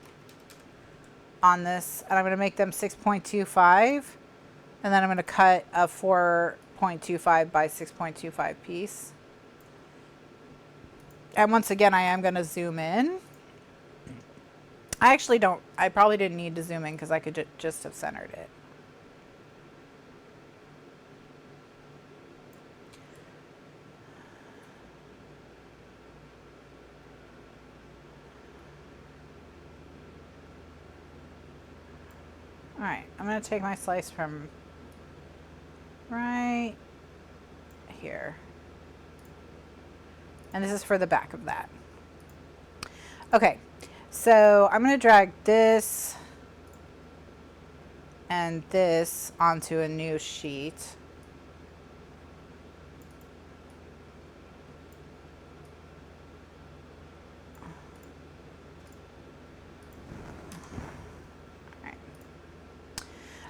on this. And I'm going to make them 6.25. And then I'm going to cut a 4.25 by 6.25 piece. And once again, I am going to zoom in. I probably didn't need to zoom in because I could just have centered it. All right, I'm going to take my slice from right here. And this is for the back of that. Okay, so I'm going to drag this and this onto a new sheet.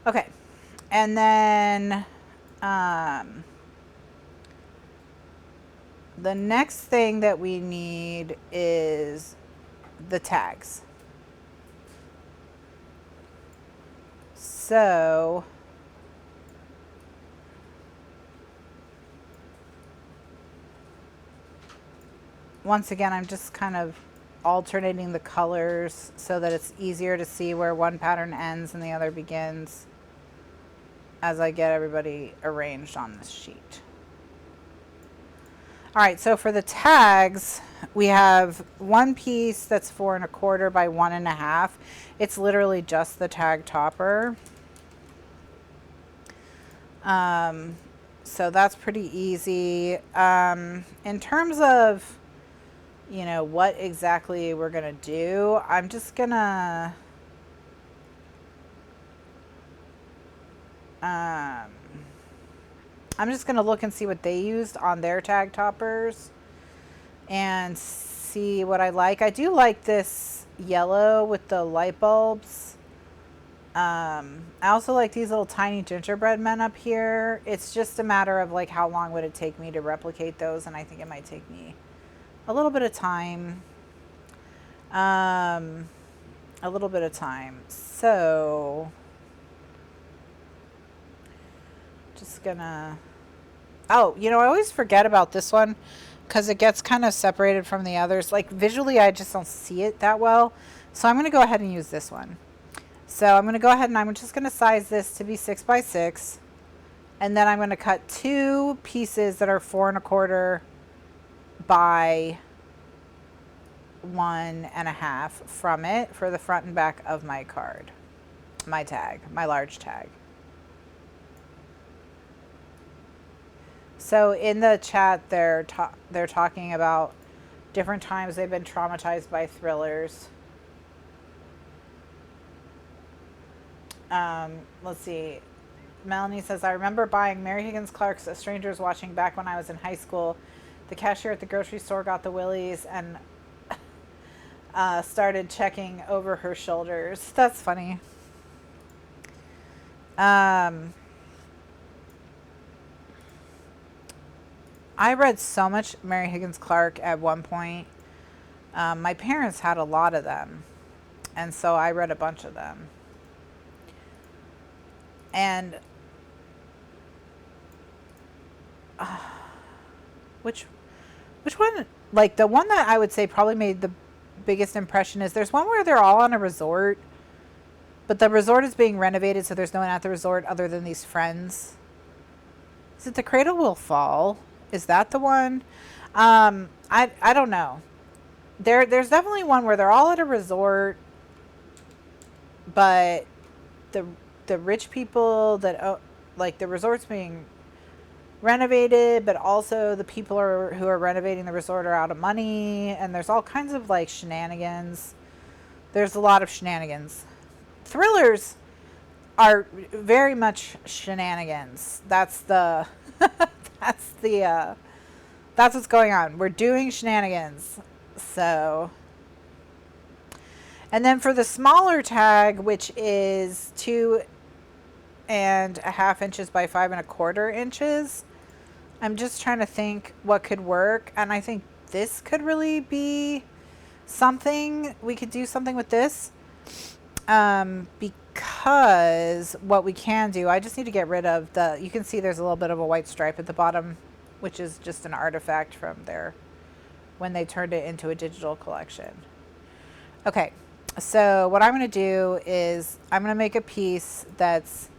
Okay, and then the next thing that we need is the tags. So once again, I'm just kind of alternating the colors so that it's easier to see where one pattern ends and the other begins as I get everybody arranged on this sheet. All right, so for the tags, we have one piece that's 4 1/4 by 1 1/2. It's literally just the tag topper. So that's pretty easy. In terms of, you know, what exactly we're gonna do, I'm just gonna look and see what they used on their tag toppers and see what I like. I do like this yellow with the light bulbs. I also like these little tiny gingerbread men up here. It's just a matter of like how long would it take me to replicate those, and I think it might take me a little bit of time. So just gonna, oh, you know, I always forget about this one because it gets kind of separated from the others. Like visually, I just don't see it that well. So I'm going to go ahead and use this one. So I'm going to go ahead and I'm just going to size this to be 6 by 6. And then I'm going to cut 2 pieces that are 4 1/4 by 1 1/2 from it for the front and back of my card, my tag, my large tag. So in the chat, they're talking about different times they've been traumatized by thrillers. Let's see. Melanie says, I remember buying Mary Higgins Clark's A Stranger's Watching back when I was in high school. The cashier at the grocery store got the willies and started checking over her shoulders. That's funny. I read so much Mary Higgins Clark at one point. My parents had a lot of them, and so I read a bunch of them. And which one, like the one that I would say probably made the biggest impression is there's one where they're all on a resort, but the resort is being renovated, so there's no one at the resort other than these friends. Is it The Cradle Will Fall? Is that the one? I don't know. There's definitely one where they're all at a resort, but the rich people that like the resort's being renovated, but also the people who are renovating the resort are out of money, and there's all kinds of like shenanigans. There's a lot of shenanigans. Thrillers are very much shenanigans. That's the that's what's going on. We're doing shenanigans. So, and then for the smaller tag, which is 2.5 inches by 5.25 inches, I'm just trying to think what could work, and I think this could really be something. We could do something with this, because what we can do, I just need to get rid of the, you can see there's a little bit of a white stripe at the bottom, which is just an artifact from there when they turned it into a digital collection. Okay, so what I'm going to do is I'm going to make a piece that's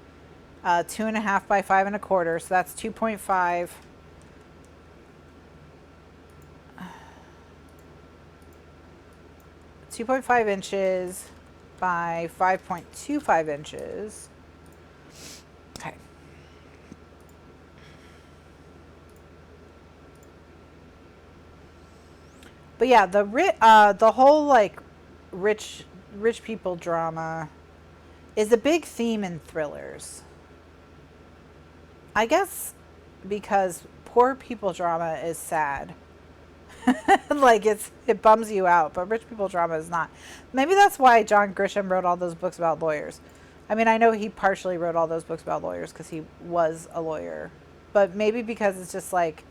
2.5 by 5.25, so that's 2.5. 2.5 inches by 5.25 inches. Okay. But yeah, the whole like rich people drama is a big theme in thrillers. I guess because poor people drama is sad. Like it bums you out, but rich people drama is not. Maybe that's why John Grisham wrote all those books about lawyers. I mean, I know he partially wrote all those books about lawyers because he was a lawyer, but maybe because it's just like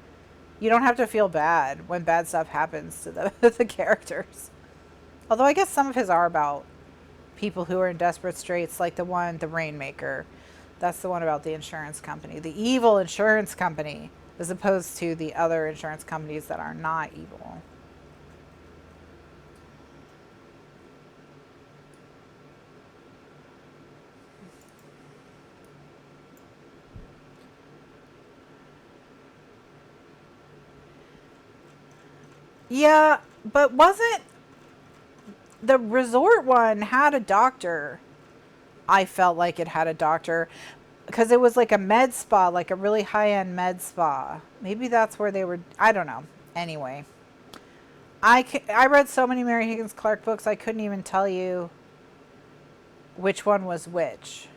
you don't have to feel bad when bad stuff happens to the characters. Although I guess some of his are about people who are in desperate straits, like the Rainmaker. That's the one about the insurance company, the evil insurance company, as opposed to the other insurance companies that are not evil. Yeah, but wasn't the resort one had a doctor? I felt like it had a doctor because it was like a med spa, like a really high-end med spa. Maybe that's where they were. I don't know. Anyway, I read so many Mary Higgins Clark books, I couldn't even tell you which one was which.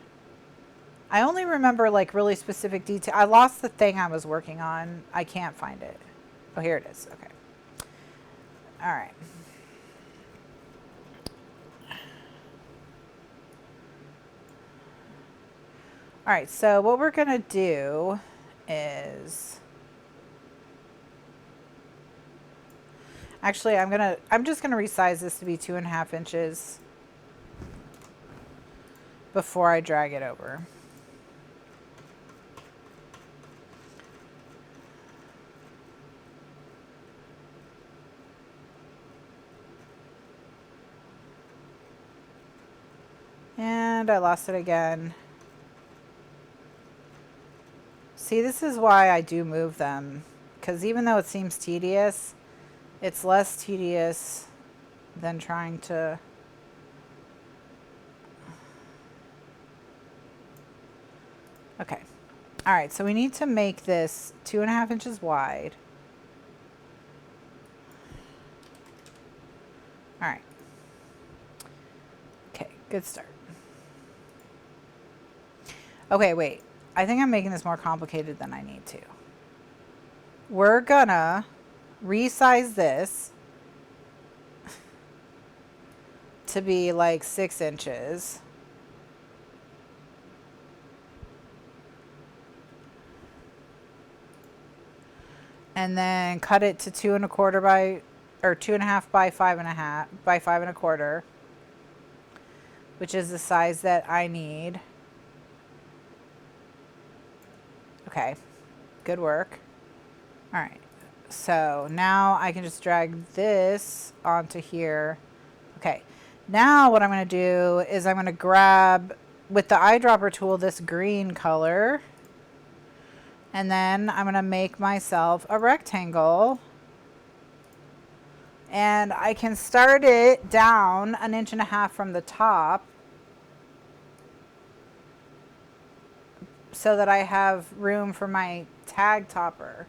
I only remember like really specific detail. I lost the thing I was working on. I can't find it. Oh, here it is. Okay. All right. All right, so what we're gonna do is, actually I'm just gonna resize this to be 2.5 inches before I drag it over. And I lost it again. See, this is why I do move them, because even though it seems tedious, it's less tedious than trying to... Okay. All right, so we need to make this 2.5 inches wide. All right. Okay, good start. Okay, wait. I think I'm making this more complicated than I need to. We're gonna resize this to be like 6 inches. And then cut it to 2.25 by, or 2.5 by 5.5 by 5.25, which is the size that I need. Okay, good work. All right, so now I can just drag this onto here. Okay, now what I'm going to do is I'm going to grab, with the eyedropper tool, this green color, and then I'm going to make myself a rectangle. And I can start it down 1.5 inches from the top so that I have room for my tag topper.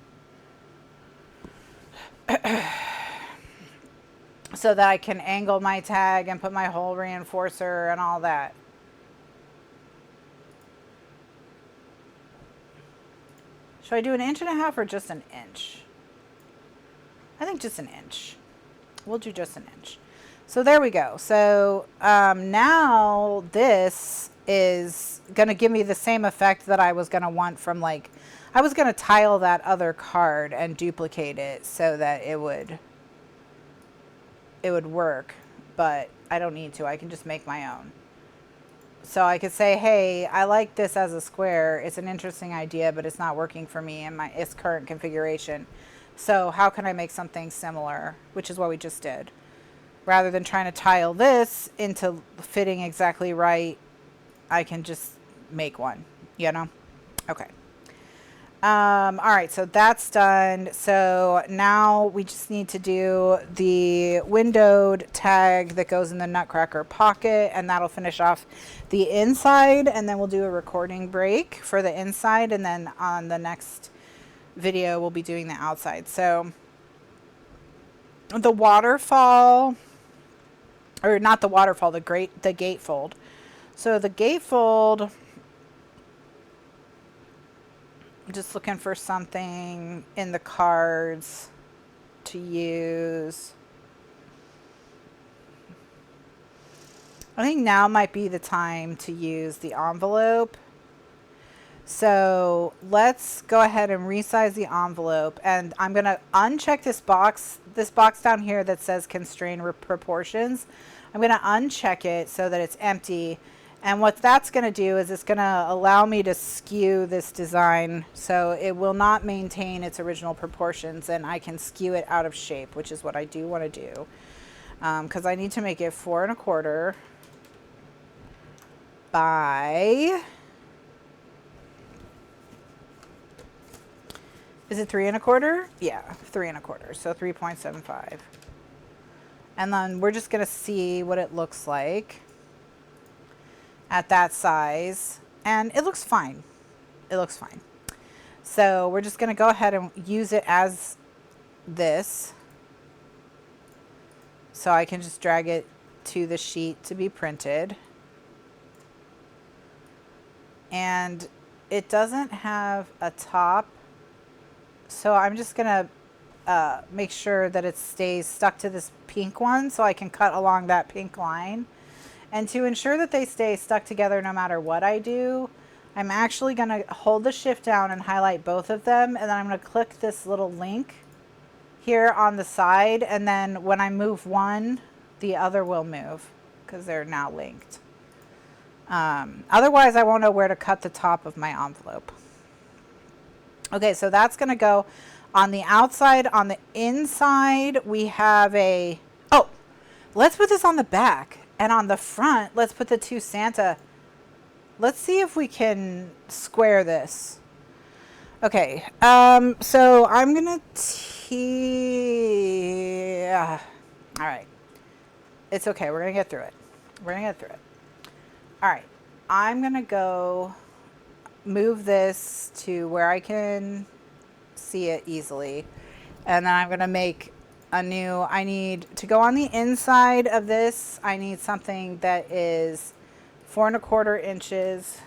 So that I can angle my tag and put my hole reinforcer and all that. Should I do 1.5 inches or just 1 inch? I think just 1 inch. We'll do just 1 inch. So there we go. So now this is going to give me the same effect that I was going to want from, like, I was going to tile that other card and duplicate it so that it would work, but I don't need to. I can just make my own. So I could say, hey, I like this as a square. It's an interesting idea, but it's not working for me in its current configuration. So how can I make something similar, which is what we just did. Rather than trying to tile this into fitting exactly right, I can just make one, you know? Okay. All right, so that's done. So now we just need to do the windowed tag that goes in the Nutcracker pocket, and that'll finish off the inside, and then we'll do a recording break for the inside, and then on the next video we'll be doing the outside. So the waterfall, or not the waterfall, the gatefold. So the gatefold, I'm just looking for something in the cards to use. I think now might be the time to use the envelope. So let's go ahead and resize the envelope, and I'm going to uncheck this box down here that says constrain proportions. I'm going to uncheck it so that it's empty. And what that's going to do is it's going to allow me to skew this design so it will not maintain its original proportions, and I can skew it out of shape, which is what I do want to do. Because I need to make it 4¼ by... Is it 3¼ Yeah, 3¼ so 3.75. And then we're just going to see what it looks like at that size, and it looks fine. It looks fine. So we're just going to go ahead and use it as this. So I can just drag it to the sheet to be printed. And it doesn't have a top, so I'm just going to make sure that it stays stuck to this pink one so I can cut along that pink line. And to ensure that they stay stuck together no matter what I do, I'm actually going to hold the shift down and highlight both of them, and then I'm going to click this little link here on the side, and then when I move one, the other will move because they're now linked. Otherwise, I won't know where to cut the top of my envelope. Okay, so that's going to go on the outside. On the inside, we have a... Oh, let's put this on the back. And on the front, let's put the two Santa. Let's see if we can square this. Okay, so I'm going to... All right. It's okay. We're going to get through it. We're going to get through it. All right. I'm going to go move this to where I can see it easily. And then I'm going to make a new, I need to go on the inside of this. I need something that is 4¼ inches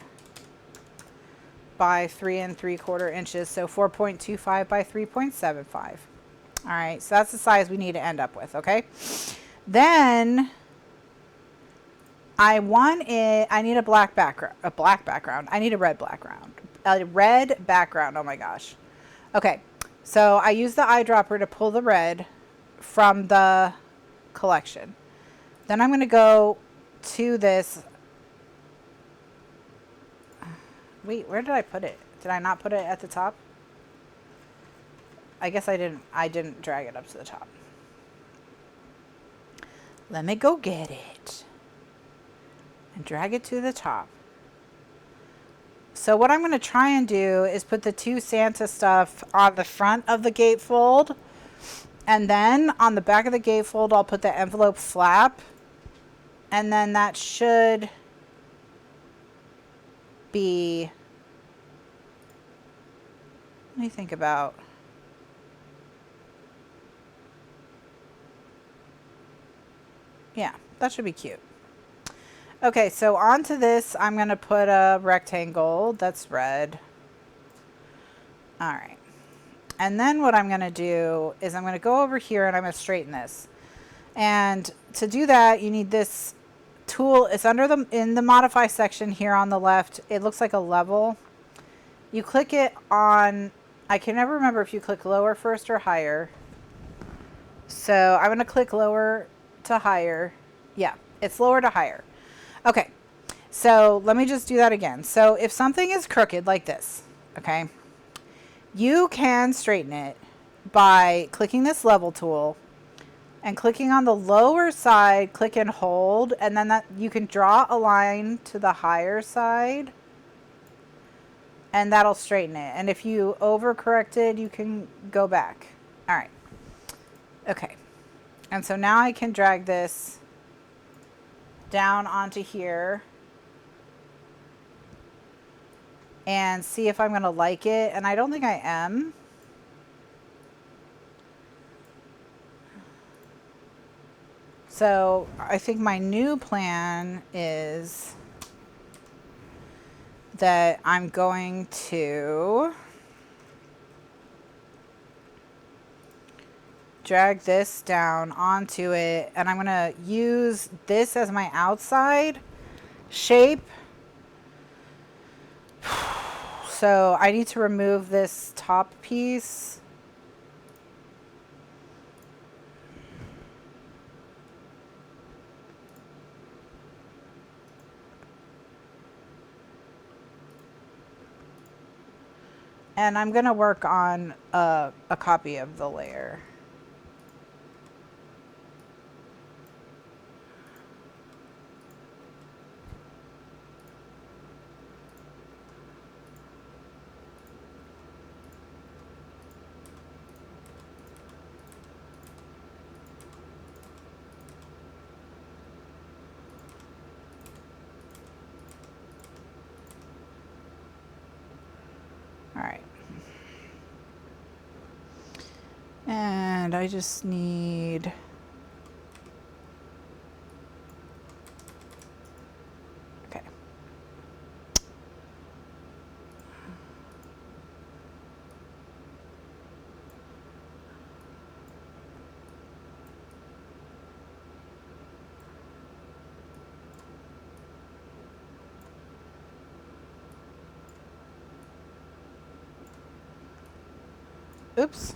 by 3¾ inches. So 4.25 by 3.75. All right. So that's the size we need to end up with. Okay. Then I want it, I need a black background. I need a red background. A red background. Oh my gosh. Okay. So I use the eyedropper to pull the red from the collection. Then I'm going to go to this. Wait, where did I put it? Did I not put it at the top? I guess I didn't drag it up to the top. Let me go get it and drag it to the top. So what I'm going to try and do is put the two Santa stuff on the front of the gatefold, and then on the back of the gatefold I'll put the envelope flap, and then that should be, let me think about, yeah, that should be cute. Okay, so onto this, I'm going to put a rectangle that's red. All right. And then what I'm going to do is I'm going to go over here and I'm going to straighten this. And to do that, you need this tool. It's under in the modify section here on the left. It looks like a level. You click it on, I can never remember if you click lower first or higher. So I'm going to click lower to higher. Yeah, it's lower to higher. Okay, so let me just do that again. So if something is crooked like this, okay, you can straighten it by clicking this level tool and clicking on the lower side, click and hold, and then that you can draw a line to the higher side and that'll straighten it. And if you overcorrected, you can go back. All right. Okay. And so now I can drag this down onto here and see if I'm going to like it. And I don't think I am. So I think my new plan is that I'm going to drag this down onto it, and I'm going to use this as my outside shape. So I need to remove this top piece. And I'm going to work on a copy of the layer. All right. And I just need okay. Oops.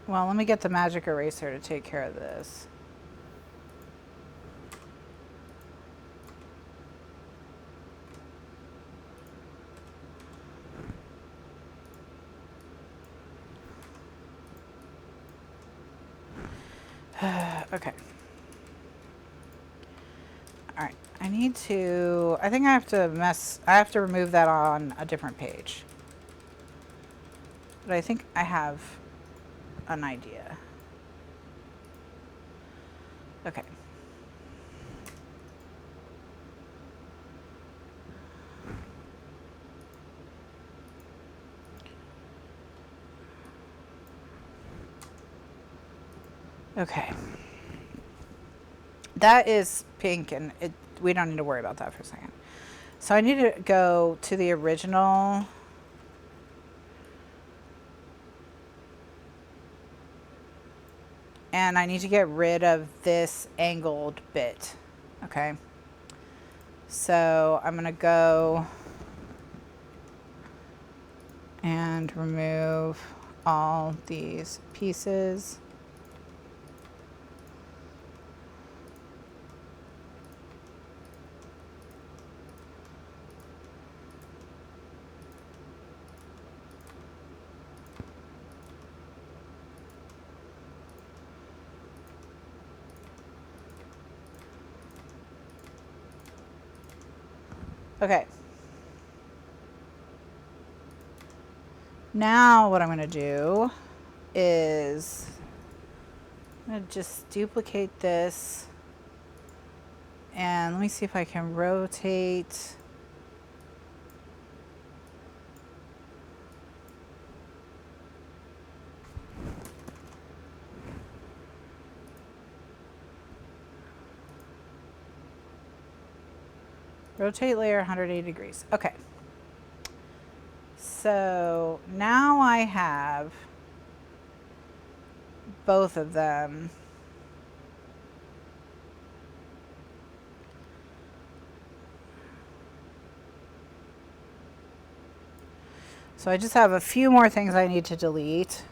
Well, let me get the magic eraser to take care of this. Okay. All right. I need to, I think I have to remove that on a different page. But I think I have an idea. Okay. Okay. That is pink, and we don't need to worry about that for a second. So I need to go to the original. And I need to get rid of this angled bit. Okay. So I'm going to go and remove all these pieces. Okay. Now what I'm going to do is I'm going to just duplicate this, and let me see if I can rotate. Rotate layer 180 degrees. Okay. So now I have both of them. So I just have a few more things I need to delete.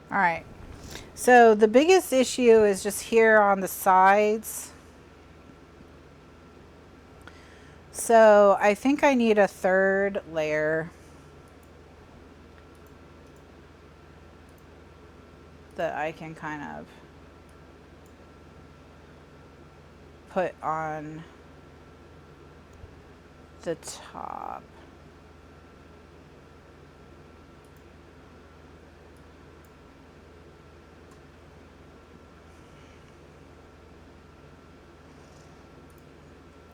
All right. So the biggest issue is just here on the sides. So I think I need a third layer that I can kind of put on the top.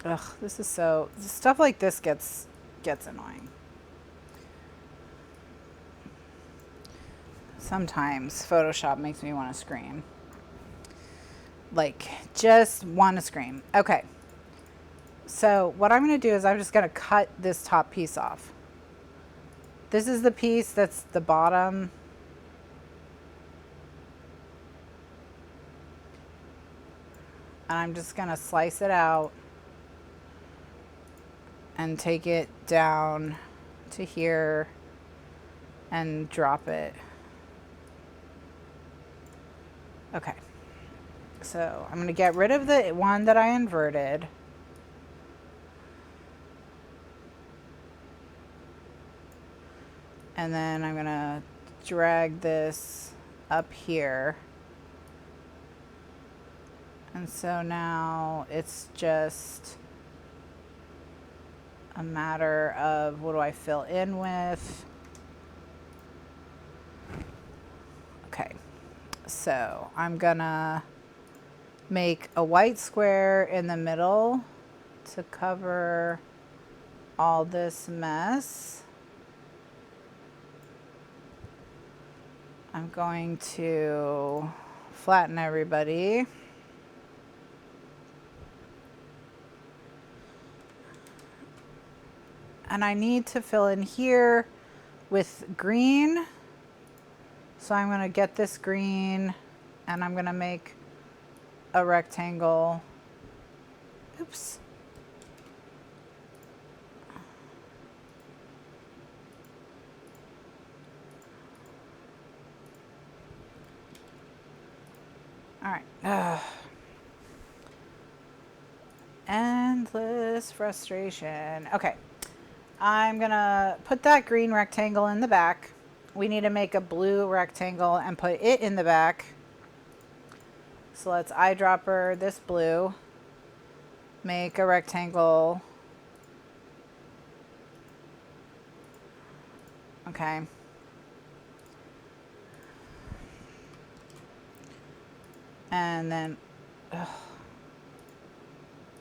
Ugh, this is so, stuff like this gets annoying. Sometimes Photoshop makes me want to scream. Like, just want to scream. Okay. So what I'm going to do is I'm just going to cut this top piece off. This is the piece that's the bottom. And I'm just going to slice it out and take it down to here and drop it. Okay. So I'm going to get rid of the one that I inverted. And then I'm going to drag this up here. And so now it's just a matter of what do I fill in with. Okay, so I'm gonna make a white square in the middle to cover all this mess. I'm going to flatten everybody. And I need to fill in here with green. So I'm going to get this green and I'm going to make a rectangle. Oops. All right. Endless frustration. Okay. I'm gonna put that green rectangle in the back. We need to make a blue rectangle and put it in the back. So let's eyedropper this blue, make a rectangle. Okay. And then, ugh,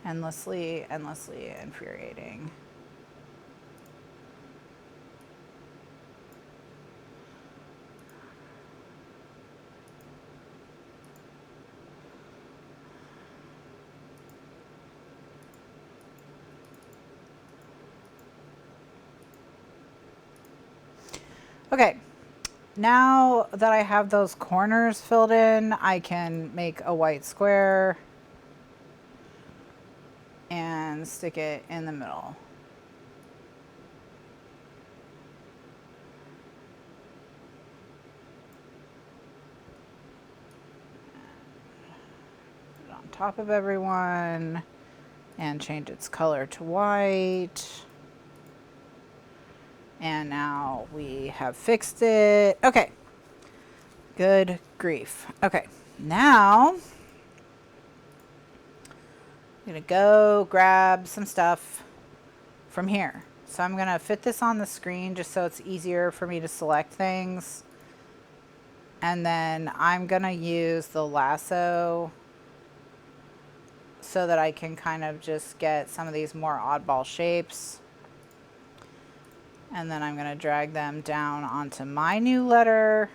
endlessly infuriating. Okay, now that I have those corners filled in, I can make a white square and stick it in the middle. Put it on top of everyone and change its color to white. And now we have fixed it. Okay. Good grief. Okay. Now I'm going to go grab some stuff from here. So I'm going to fit this on the screen just so it's easier for me to select things. And then I'm going to use the lasso so that I can kind of just get some of these more oddball shapes. And then I'm going to drag them down onto my new letter.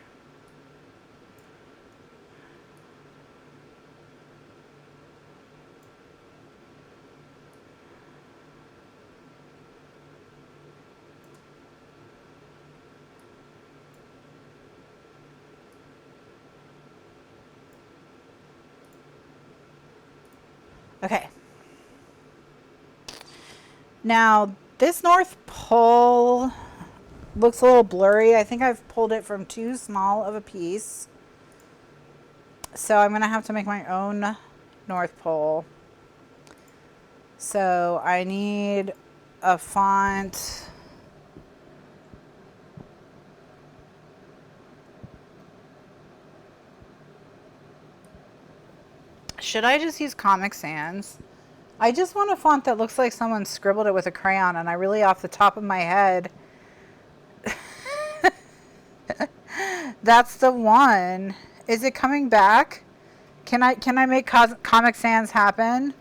Okay. Now, this North Pole looks a little blurry. I think I've pulled it from too small of a piece. So I'm going to have to make my own North Pole. So I need a font. Should I just use Comic Sans? I just want a font that looks like someone scribbled it with a crayon, and I really, off the top of my head, that's the one. Is it coming back? Can I make Comic Sans happen?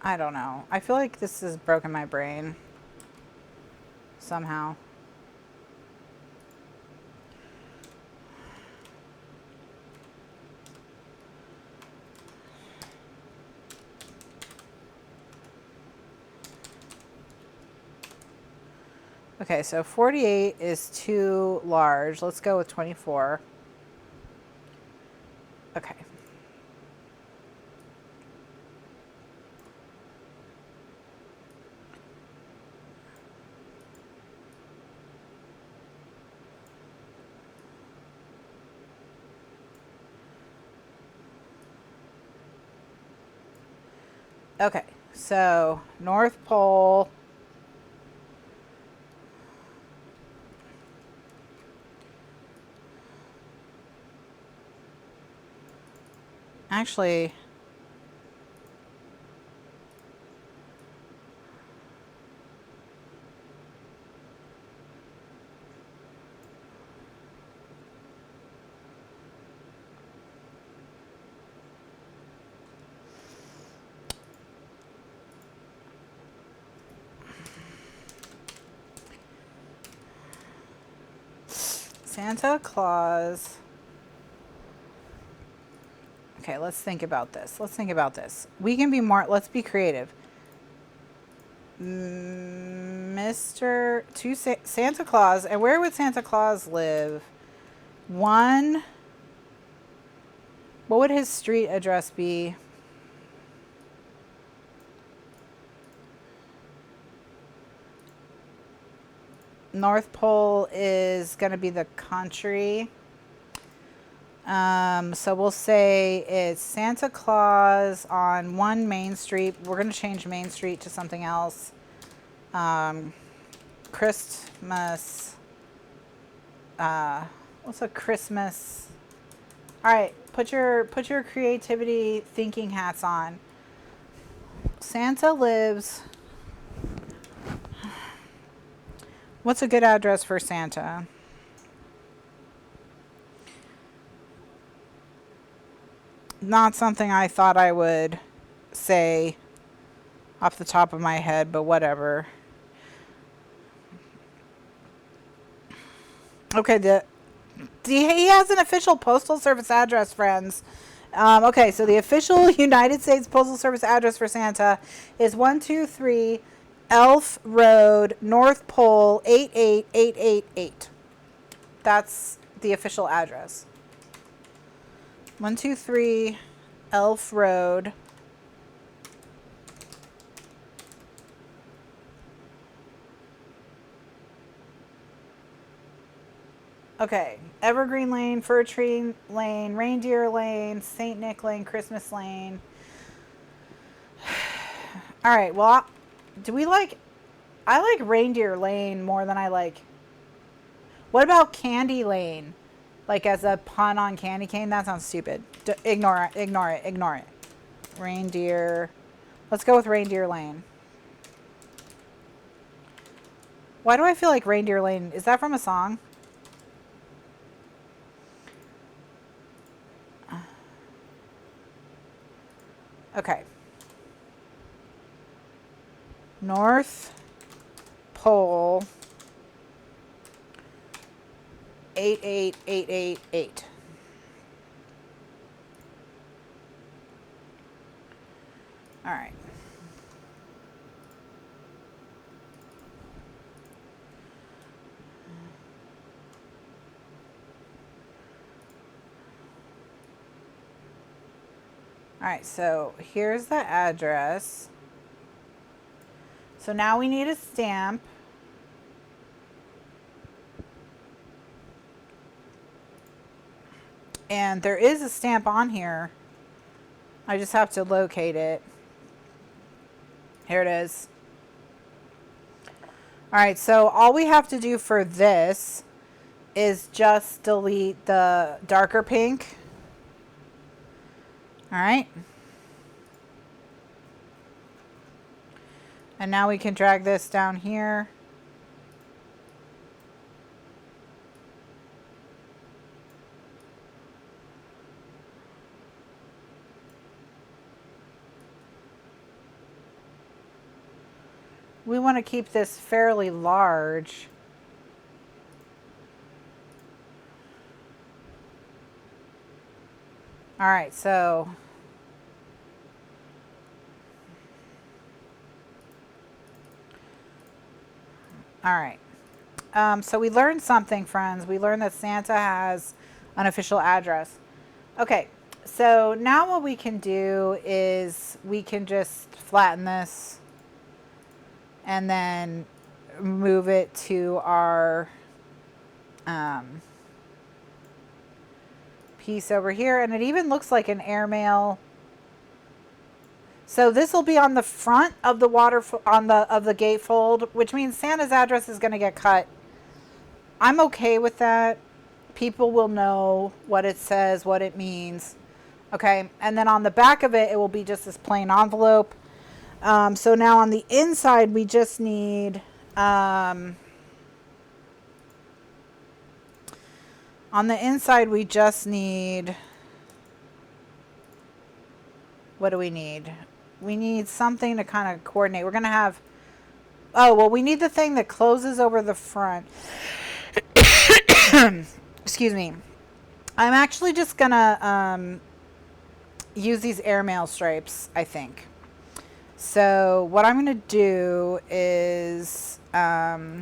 I don't know. I feel like this has broken my brain somehow. Okay, so 48 is too large. Let's go with 24. Okay. Okay, so North Pole. Actually, Santa Claus. Okay, let's think about this. Let's think about this. We can be more, let's be creative. Santa Claus, and where would Santa Claus live? What would his street address be? North Pole is going to be the country. So we'll say it's Santa Claus on 1 Main Street. We're going to change Main Street to something else. Christmas. What's a Christmas? All right, put your creativity thinking hats on. Santa lives. What's a good address for Santa? Not something I thought I would say off the top of my head, but whatever. Okay, he has an official Postal Service address, friends. Okay, so the official United States Postal Service address for Santa is 123 Elf Road, North Pole 88888. That's the official address. 123 Elf Road. Okay, Evergreen Lane, Fir Tree Lane, Reindeer Lane, St. Nick Lane, Christmas Lane. All right, well, I like Reindeer Lane more than I like. What about Candy Lane? Like as a pun on candy cane? That sounds stupid. Ignore it, ignore it, ignore it. Reindeer. Let's go with Reindeer Lane. Why do I feel like Reindeer Lane? Is that from a song? Okay. North Pole 88888. All right. All right, so here's the address. So now we need a stamp. And there is a stamp on here. I just have to locate it. Here it is. All right, so all we have to do for this is just delete the darker pink. All right. And now we can drag this down here. We want to keep this fairly large. All right, so all right. So we learned something, friends. We learned that Santa has an official address. Okay, so now what we can do is we can just flatten this and then move it to our piece over here. And it even looks like an airmail. So this will be on the front of the of the gatefold, which means Santa's address is going to get cut. I'm okay with that. People will know what it says, what it means. Okay, and then on the back of it, it will be just this plain envelope. So now on the inside, we just need on the inside, we just need, what do we need? We need something to kind of coordinate. We're going to have, oh, well, we need the thing that closes over the front. Excuse me. I'm actually just going to use these airmail stripes, I think. So what I'm going to do is I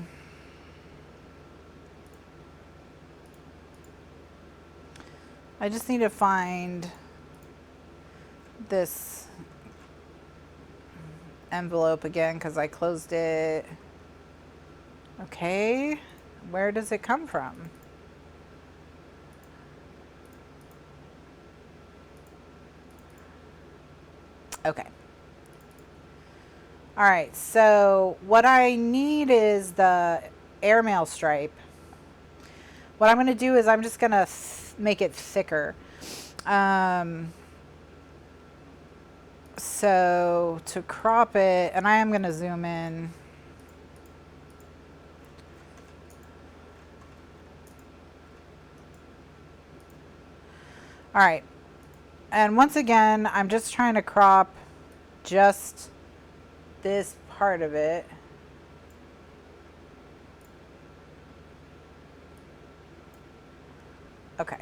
just need to find this envelope again because I closed it. Okay, where does it come from? Okay. All right, so what I need is the airmail stripe. What I'm going to do is I'm just going to make it thicker. So to crop it, and I am going to zoom in. All right. And once again, I'm just trying to crop just this part of it. Okay.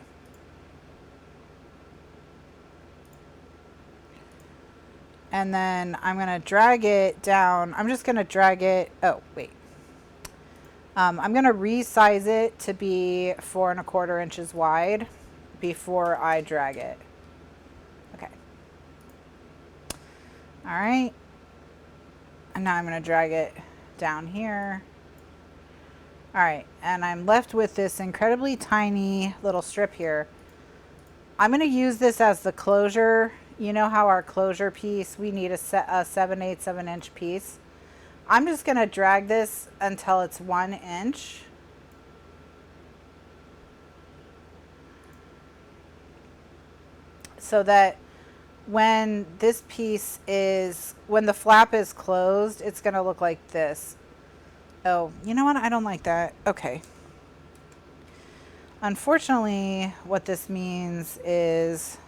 And then I'm going to drag it down. I'm just going to drag it. Oh, wait. I'm going to resize it to be 4 1/4 inches wide before I drag it. Okay. All right. And now I'm going to drag it down here. All right. And I'm left with this incredibly tiny little strip here. I'm going to use this as the closure. You know how our closure piece, we need a 7/8 of an inch piece. I'm just going to drag this until it's 1 inch. So that when this piece is, when the flap is closed, it's going to look like this. Oh, you know what? I don't like that. Okay. Unfortunately, what this means is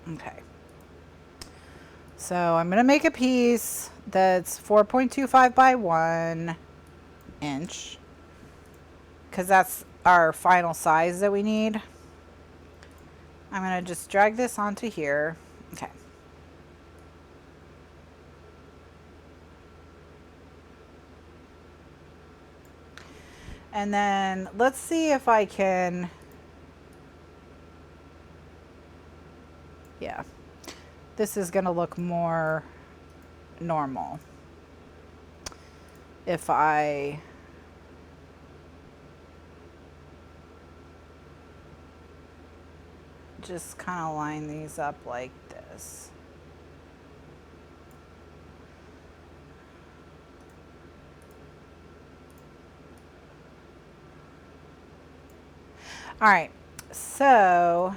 okay. So I'm going to make a piece that's 4.25 by 1 inch because that's our final size that we need. I'm going to just drag this onto here. Okay. And then let's see if I can, yeah, this is going to look more normal if I just kind of line these up like this. All right, so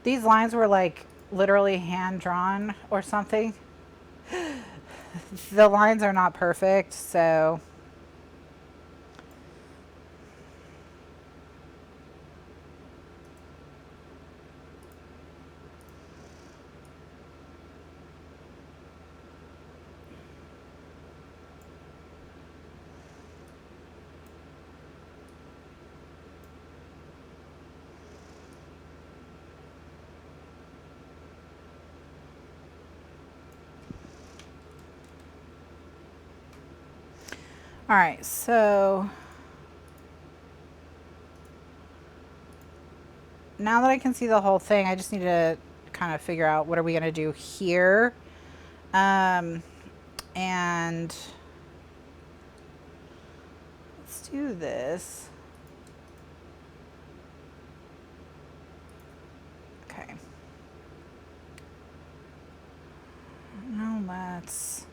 these lines were like literally hand drawn or something. The lines are not perfect, so all right, so now that I can see the whole thing, I just need to kind of figure out what are we going to do here. And let's do this. Okay. Now let's...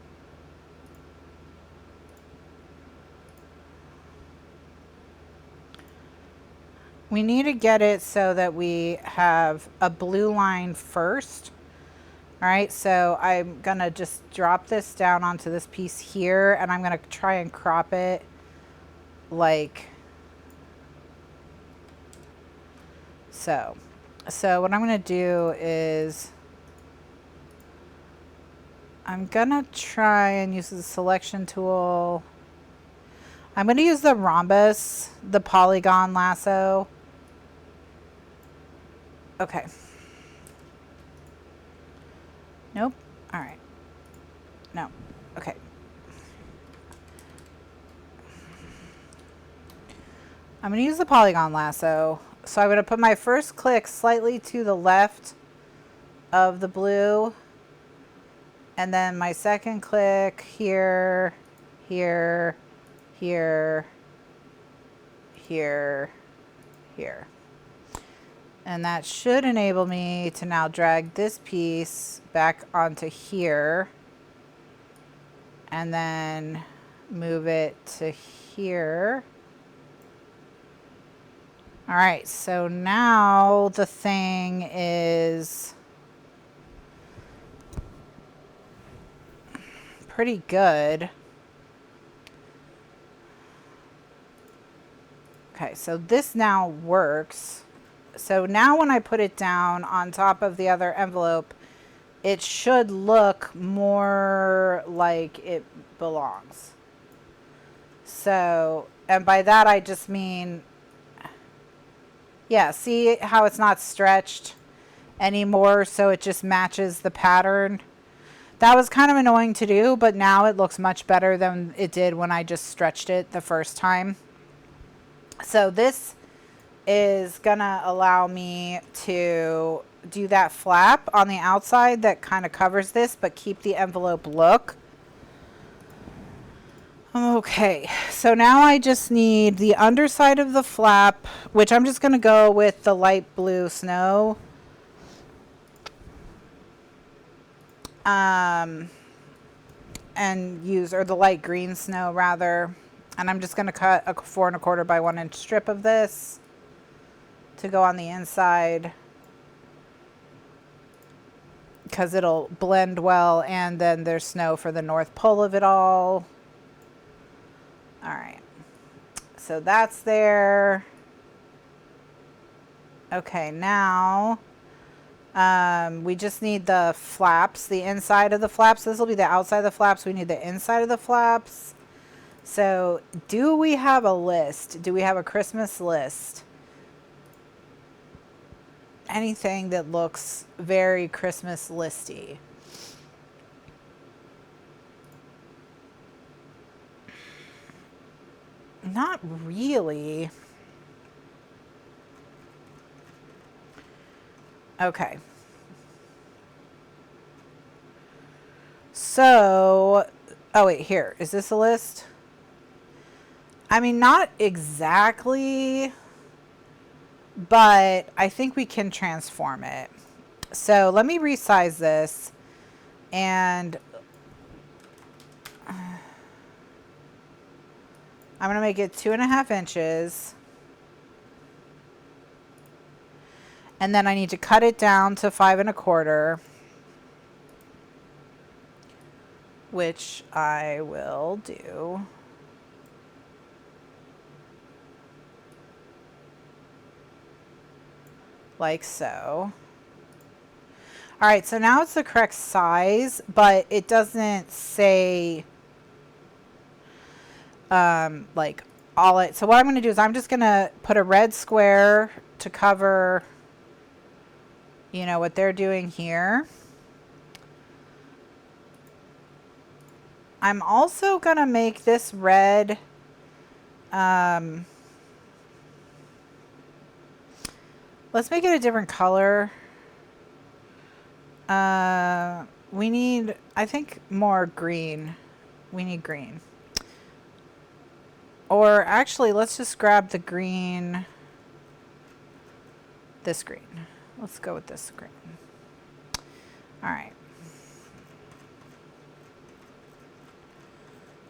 We need to get it so that we have a blue line first. All right, so I'm gonna just drop this down onto this piece here, and I'm gonna try and crop it like so. So what I'm gonna do is I'm gonna try and use the selection tool. I'm gonna use the rhombus, the polygon lasso. Okay. Nope. All right. No. Okay. I'm going to use the polygon lasso. So I'm going to put my first click slightly to the left of the blue. And then my second click here, here, here, here, here. And that should enable me to now drag this piece back onto here and then move it to here. All right, so now the thing is pretty good. Okay, so this now works. So now when I put it down on top of the other envelope, it should look more like it belongs. So, and by that I just mean, yeah, see how it's not stretched anymore, so it just matches the pattern. That was kind of annoying to do, but now it looks much better than it did when I just stretched it the first time. So this is gonna allow me to do that flap on the outside that kind of covers this, but keep the envelope look. Okay, so now I just need the underside of the flap, which I'm just gonna go with the light blue snow. And use, or the light green snow rather. And I'm just gonna cut a 4 1/4 by 1 inch strip of this to go on the inside, because it'll blend well, and then there's snow for the North Pole of it all. All right, so that's there. Okay, now we just need the flaps, the inside of the flaps. This will be the outside of the flaps. We need the inside of the flaps. So do we have a list? Do we have a Christmas list? Anything that looks very Christmas listy? Not really. Okay. So, oh wait, here. Is this a list? I mean, not exactly, but I think we can transform it. So let me resize this, and I'm going to make it 2.5 inches. And then I need to cut it down to 5 1/4, which I will do. Like so. All right, so now it's the correct size, but it doesn't say like all it. So what I'm going to do is I'm just going to put a red square to cover, you know, what they're doing here. I'm also going to make this red let's make it a different color. We need, I think, more green. We need green. Or actually, let's just grab the green. This green. Let's go with this green. All right.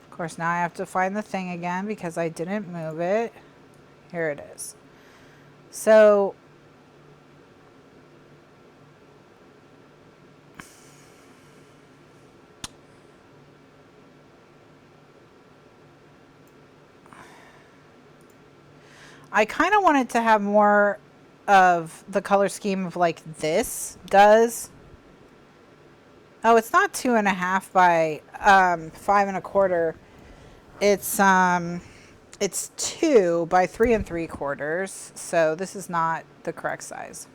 Of course, now I have to find the thing again because I didn't move it. Here it is. So I kind of wanted to have more of the color scheme of like this does. Oh, it's not 2.5 by 5 1/4. It's 2 by 3 3/4. So this is not the correct size.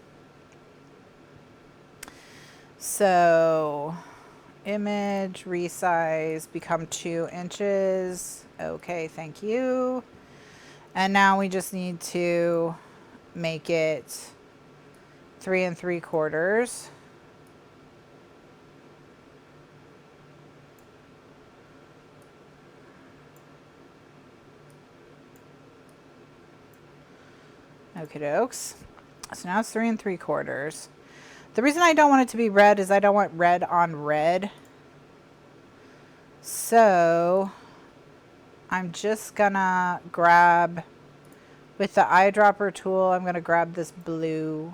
So image, resize, become 2 inches. Okay, thank you. And now we just need to make it 3 3/4. Okie dokes. So now it's 3 3/4. The reason I don't want it to be red is I don't want red on red. So I'm just gonna grab, with the eyedropper tool, I'm gonna grab this blue.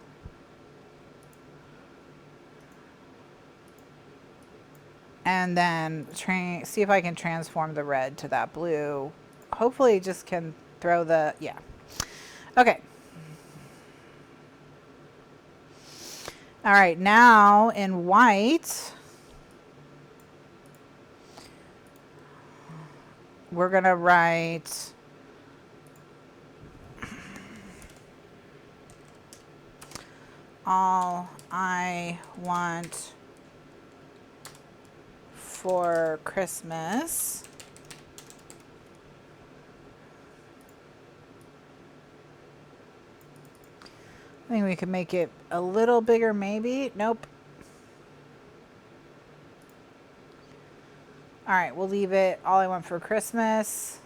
And then see if I can transform the red to that blue. Hopefully just can throw the, yeah. Okay. All right, now in white, we're gonna write all I want for Christmas I think we could make it a little bigger, maybe. Nope. All right, we'll leave it all I want for Christmas.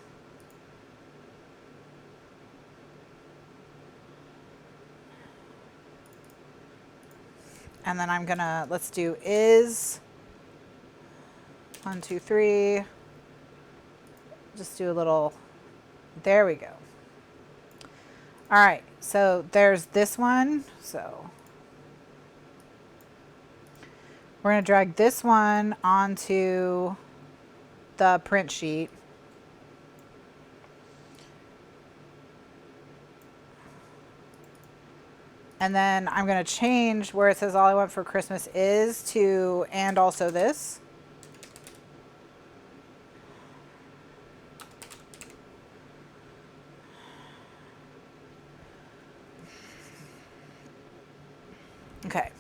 And then I'm gonna, let's do is 1, 2, 3. Just do a little, there we go. All right, so there's this one. So we're gonna drag this one onto the print sheet. And then I'm gonna change where it says all I want for Christmas is to, and also this. Okay.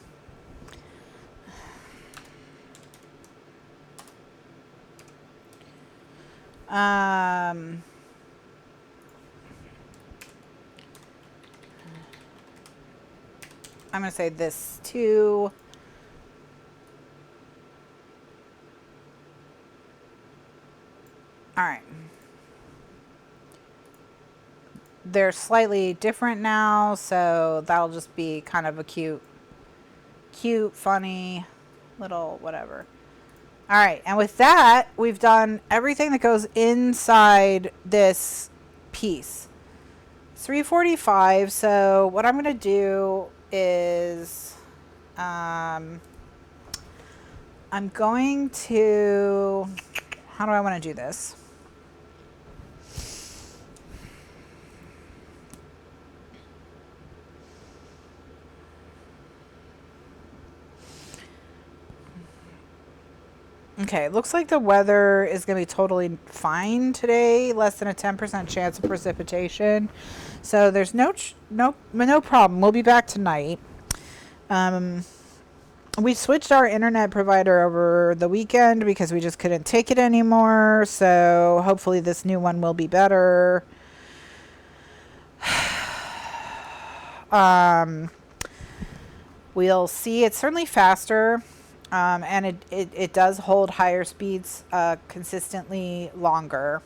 I'm going to say this too. All right. They're slightly different now, so that'll just be kind of a cute, funny little whatever. All right, and with that, we've done everything that goes inside this piece. 3:45, so what I'm going to do is I'm going to, how do I want to do this? Okay, it looks like the weather is going to be totally fine today, less than a 10% chance of precipitation. So there's no problem. We'll be back tonight. We switched our internet provider over the weekend because we just couldn't take it anymore. So hopefully this new one will be better. We'll see. It's certainly faster. And it does hold higher speeds consistently longer.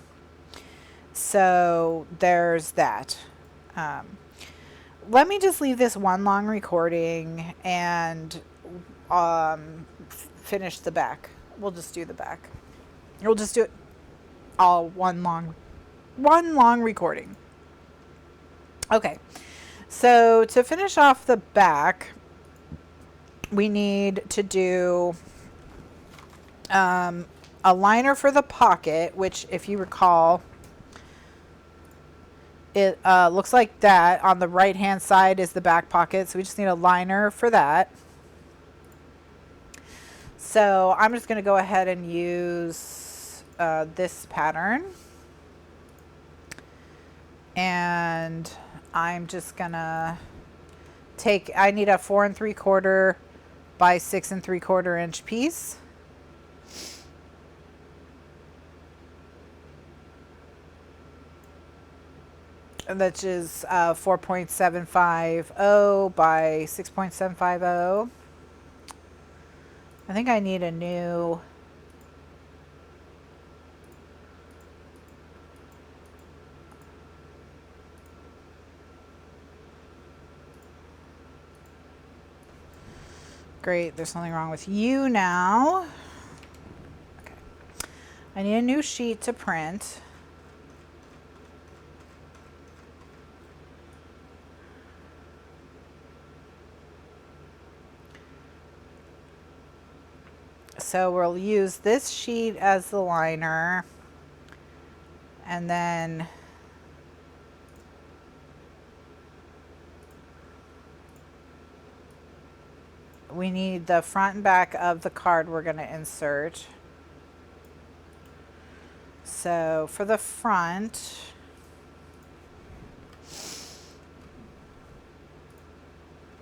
So there's that. Let me just leave this one long recording and finish the back. We'll just do the back. We'll just do it all one long recording. Okay. So to finish off the back, we need to do a liner for the pocket, which, if you recall, it looks like that. On the right hand side is the back pocket, so we just need a liner for that. So I'm just going to go ahead and use this pattern, and I'm just going to take, I need a 4 3/4 by 6 3/4 inch piece. And that is 4.750 by 6.750. I think I need a new Great, there's something wrong with you now. Okay. I need a new sheet to print. So we'll use this sheet as the liner, and then we need the front and back of the card we're going to insert. So for the front,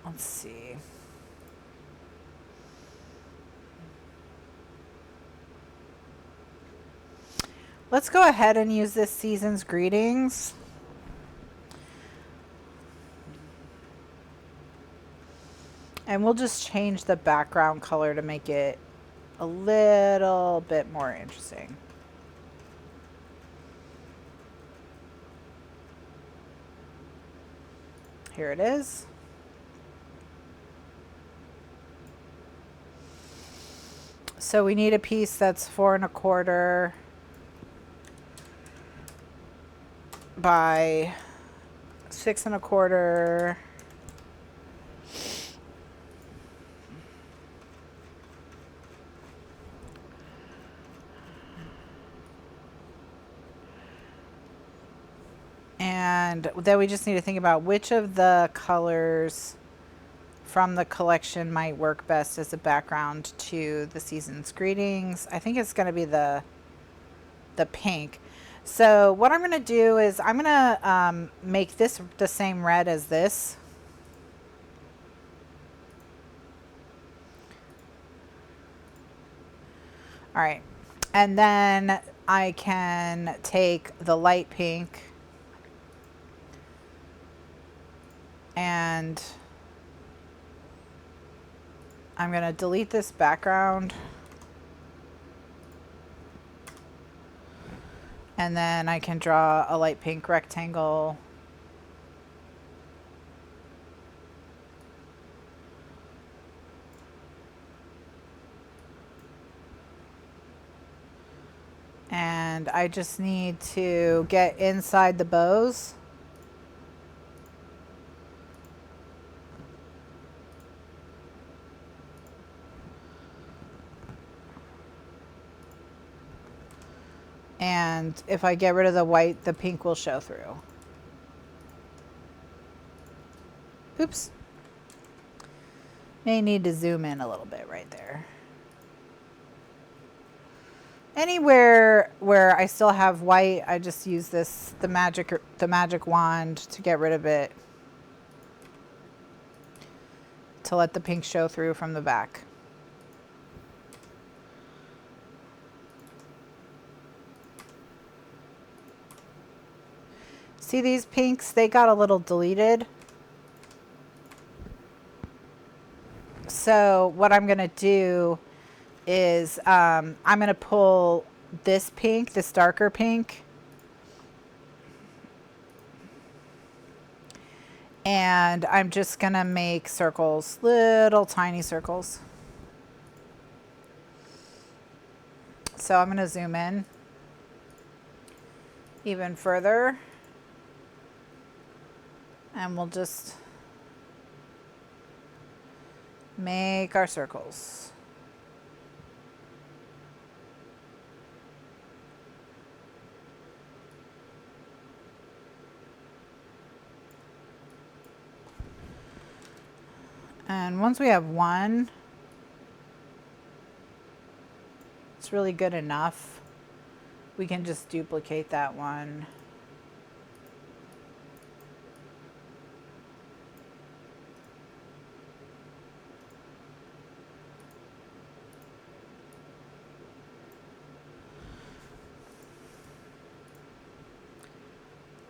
let's see. Let's go ahead and use this Season's Greetings. And we'll just change the background color to make it a little bit more interesting. Here it is. So we need a piece that's 4 1/4 by 6 1/4. And then we just need to think about which of the colors from the collection might work best as a background to the Season's Greetings. I think it's going to be the pink. So what I'm going to do is I'm going to make this the same red as this. All right. And then I can take the light pink and I'm going to delete this background. And then I can draw a light pink rectangle. And I just need to get inside the bows. And if I get rid of the white, the pink will show through. Oops. May need to zoom in a little bit right there. Anywhere where I still have white, I just use this, the magic wand to get rid of it, to let the pink show through from the back. See these pinks? They got a little deleted. So what I'm going to do is I'm going to pull this pink, this darker pink, and I'm just going to make circles, little tiny circles. So I'm going to zoom in even further. And we'll just make our circles. And once we have one, it's really good enough. We can just duplicate that one.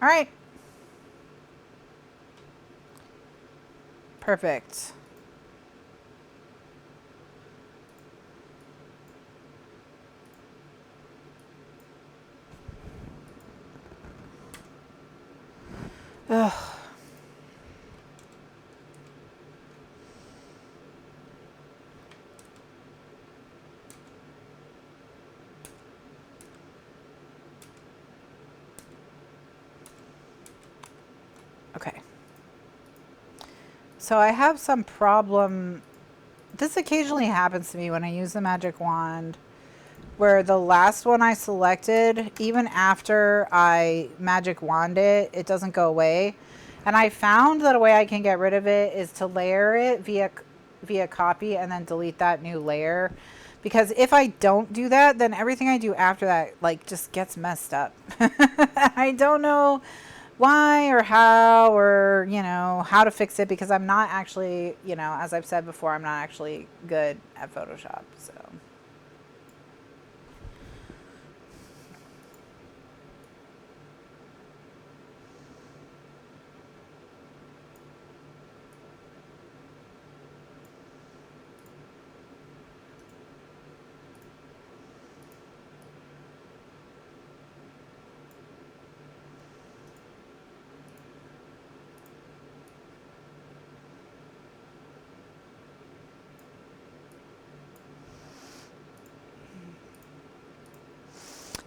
All right. Perfect. Ugh. So I have some problem. This occasionally happens to me when I use the magic wand, where the last one I selected, even after I magic wand it, it doesn't go away. And I found that a way I can get rid of it is to layer it via copy and then delete that new layer. Because if I don't do that, then everything I do after that like just gets messed up. I don't know why or how, or you know, how to fix it, because I'm not actually, you know, as I've said before, I'm not actually good at Photoshop. So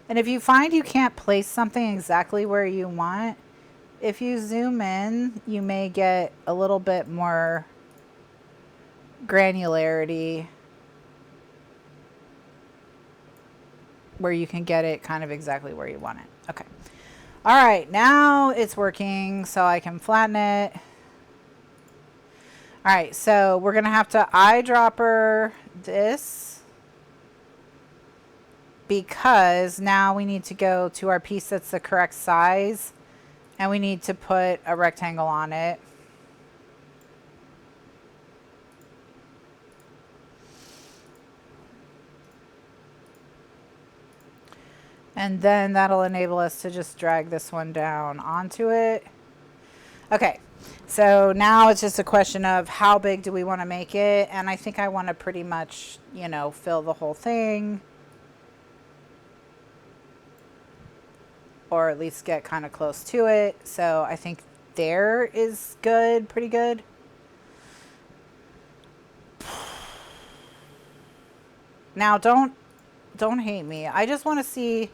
and if you find you can't place something exactly where you want, if you zoom in, you may get a little bit more granularity where you can get it kind of exactly where you want it. Okay. All right, now it's working, so I can flatten it. All right, so we're gonna have to eyedropper this, because now we need to go to our piece that's the correct size, and we need to put a rectangle on it. And then that'll enable us to just drag this one down onto it. Okay, so now it's just a question of how big do we want to make it, and I think I want to pretty much, you know, fill the whole thing, or at least get kind of close to it. So I think there is good, pretty good. Now don't hate me. I just want to see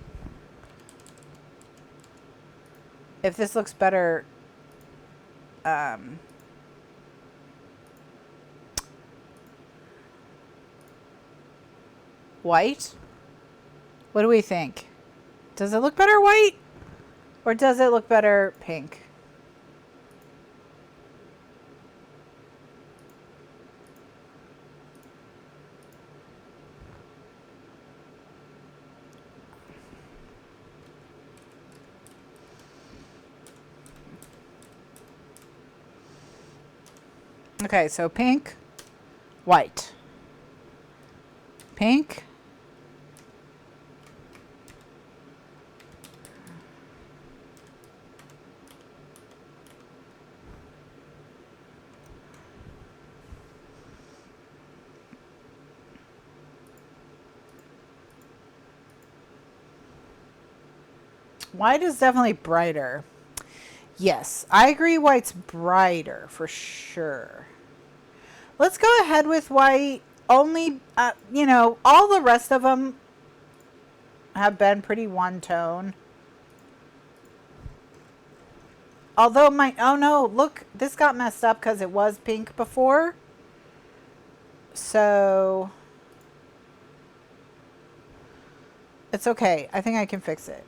if this looks better. White? What do we think? Does it look better white? Or does it look better pink? Okay, so pink, white. Pink. White is definitely brighter. Yes, I agree white's brighter for sure. Let's go ahead with white. Only, you know, all the rest of them have been pretty one tone. Although oh no, look, this got messed up because it was pink before. So it's okay. I think I can fix it.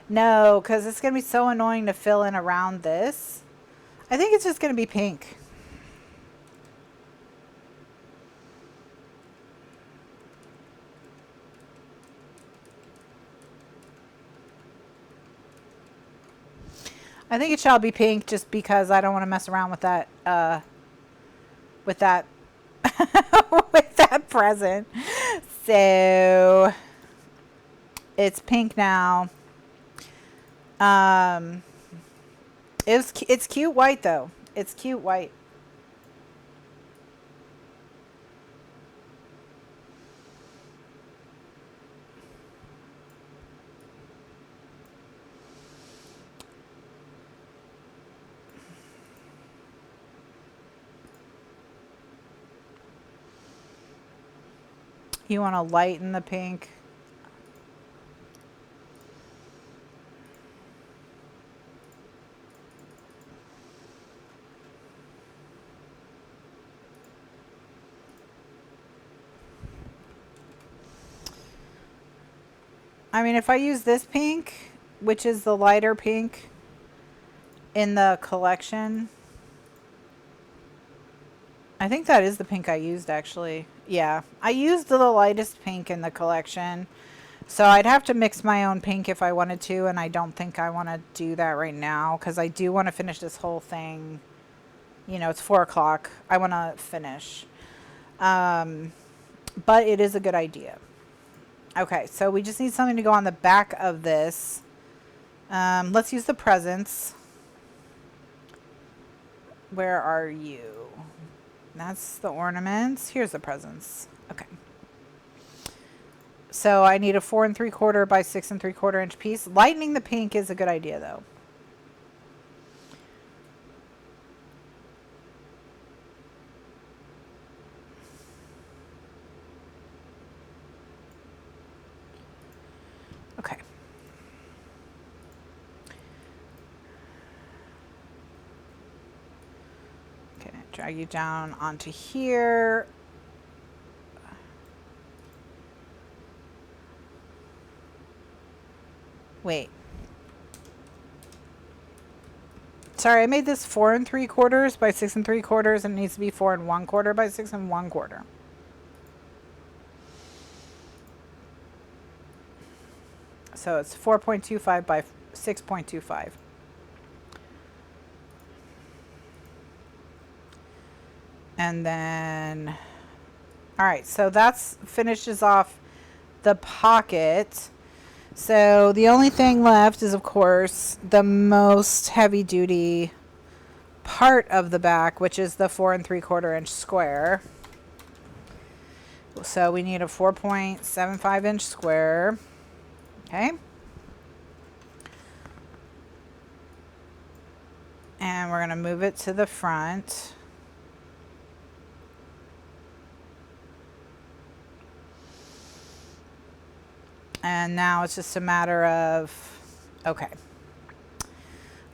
No, because it's going to be so annoying to fill in around this. I think it's just going to be pink. I think it shall be pink, just because I don't want to mess around with that, with that present. So it's pink now. It's cute white though. It's cute white. You want to lighten the pink. I mean, if I use this pink, which is the lighter pink in the collection, I think that is the pink I used actually. Yeah, I used the lightest pink in the collection. So I'd have to mix my own pink if I wanted to, and I don't think I want to do that right now because I do want to finish this whole thing. You know, it's 4 o'clock. I want to finish. But it is a good idea. Okay, so we just need something to go on the back of this. Let's use the presents. Where are you? That's the ornaments. Here's the presents. Okay. So I need a 4 3/4 by 6 3/4 inch piece. Lightening the pink is a good idea though. Okay. Okay, drag you down onto here. Wait. Sorry, I made this 4 3/4 by 6 3/4 and it needs to be 4 1/4 by 6 1/4. So it's 4.25 by 6.25. And then, all right, so that's finishes off the pocket. So the only thing left is, of course, the most heavy duty part of the back, which is the 4 3/4 inch square. So we need a 4.75 inch square. Okay. And we're going to move it to the front. And now it's just a matter of, okay,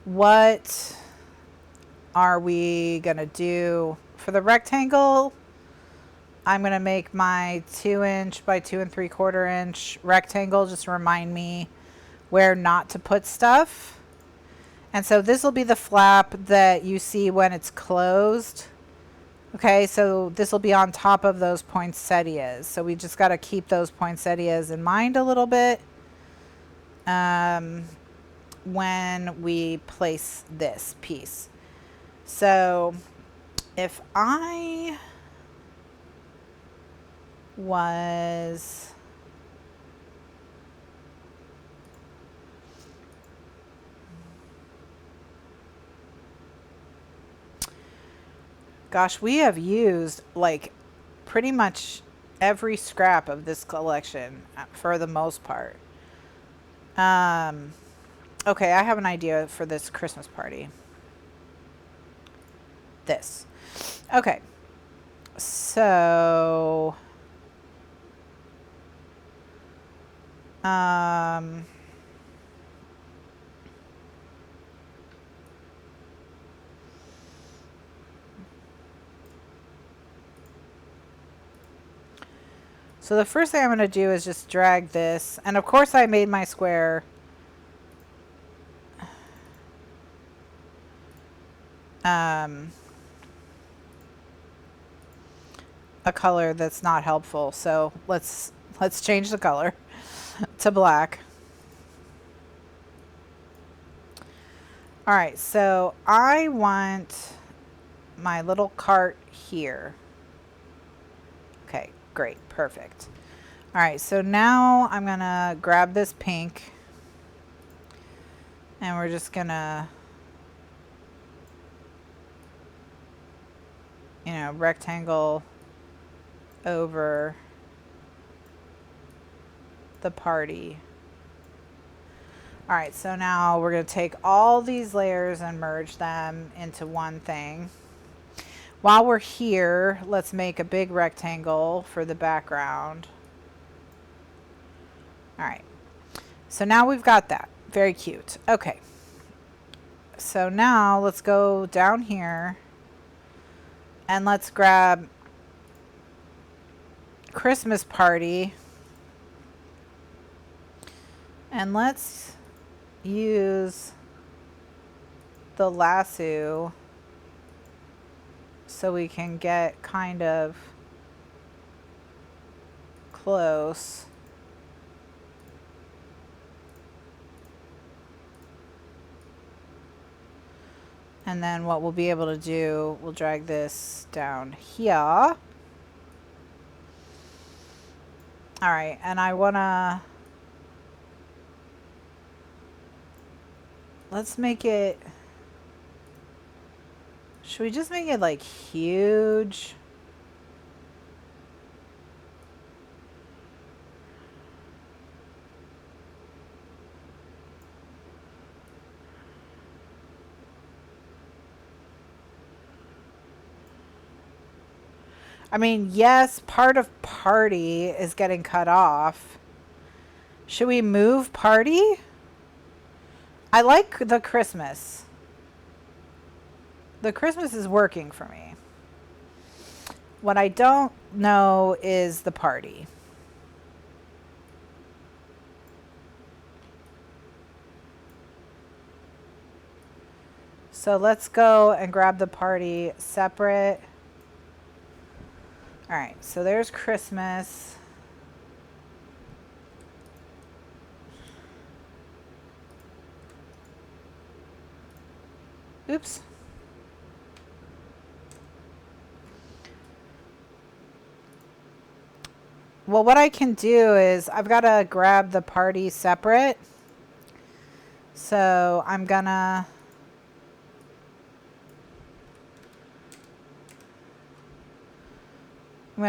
what are we going to do for the rectangle? I'm going to make my 2 inch by 2 3/4 inch rectangle. Just remind me where not to put stuff. And so this will be the flap that you see when it's closed. Okay, so this will be on top of those poinsettias. So we just got to keep those poinsettias in mind a little bit when we place this piece. So if I was... Gosh, we have used like pretty much every scrap of this collection for the most part. Okay, I have an idea for this Christmas party. This. Okay. So, so the first thing I'm going to do is just drag this. And of course I made my square a color that's not helpful. So let's change the color to black. All right, so I want my little cart here. Okay, great, perfect. All right, so now I'm gonna grab this pink and we're just gonna, you know, rectangle over the party. All right, so now we're going to take all these layers and merge them into one thing. While we're here, let's make a big rectangle for the background. All right, so now we've got that. Very cute. Okay, so now let's go down here and let's grab Christmas party. And let's use the lasso so we can get kind of close. And then what we'll be able to do, we'll drag this down here. All right, and I wanna, let's make it, should we just make it like huge? I mean, yes, part of party is getting cut off. Should we move party? I like the Christmas. The Christmas is working for me. What I don't know is the party. So let's go and grab the party separate. All right, so there's Christmas. Oops. Well, what I can do is I've got to grab the party separate. So I'm going to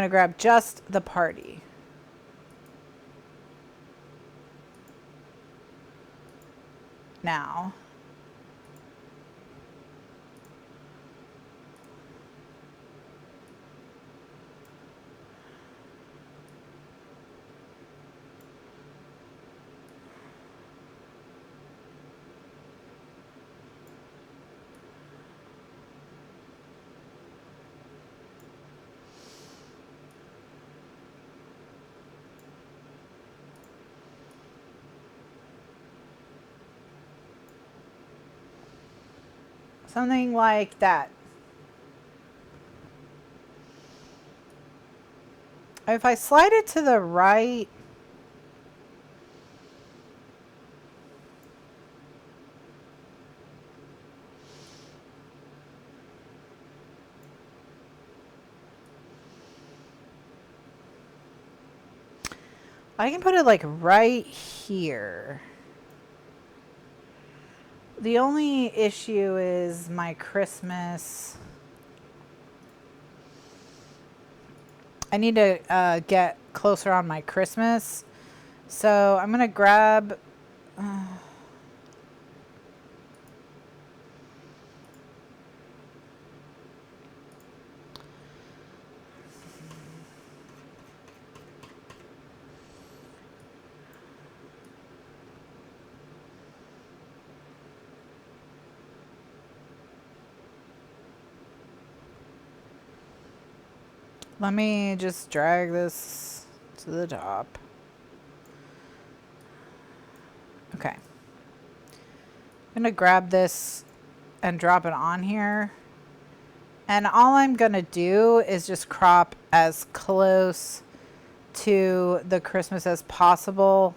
grab just the party. Now. Something like that. If I slide it to the right, I can put it like right here. The only issue is my Christmas. I need to get closer on my Christmas. So I'm going to grab... let me just drag this to the top. Okay. I'm going to grab this and drop it on here. And all I'm going to do is just crop as close to the Christmas as possible.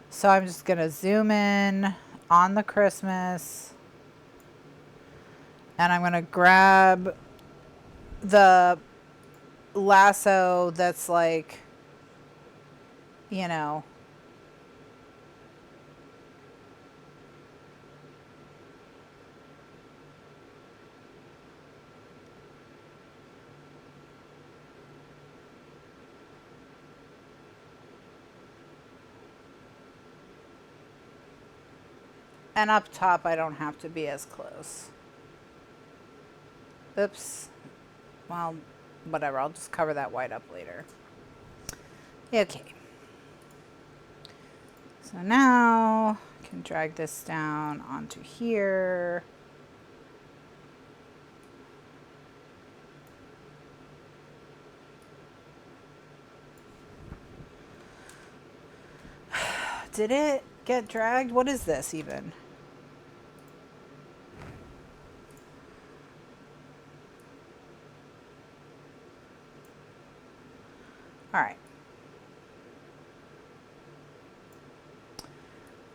So I'm just going to zoom in on the Christmas. And I'm going to grab the lasso that's like, you know, and up top I don't have to be as close. Oops. Well, whatever, I'll just cover that white up later. Okay. So now I can drag this down onto here. Did it get dragged? What is this even? All right.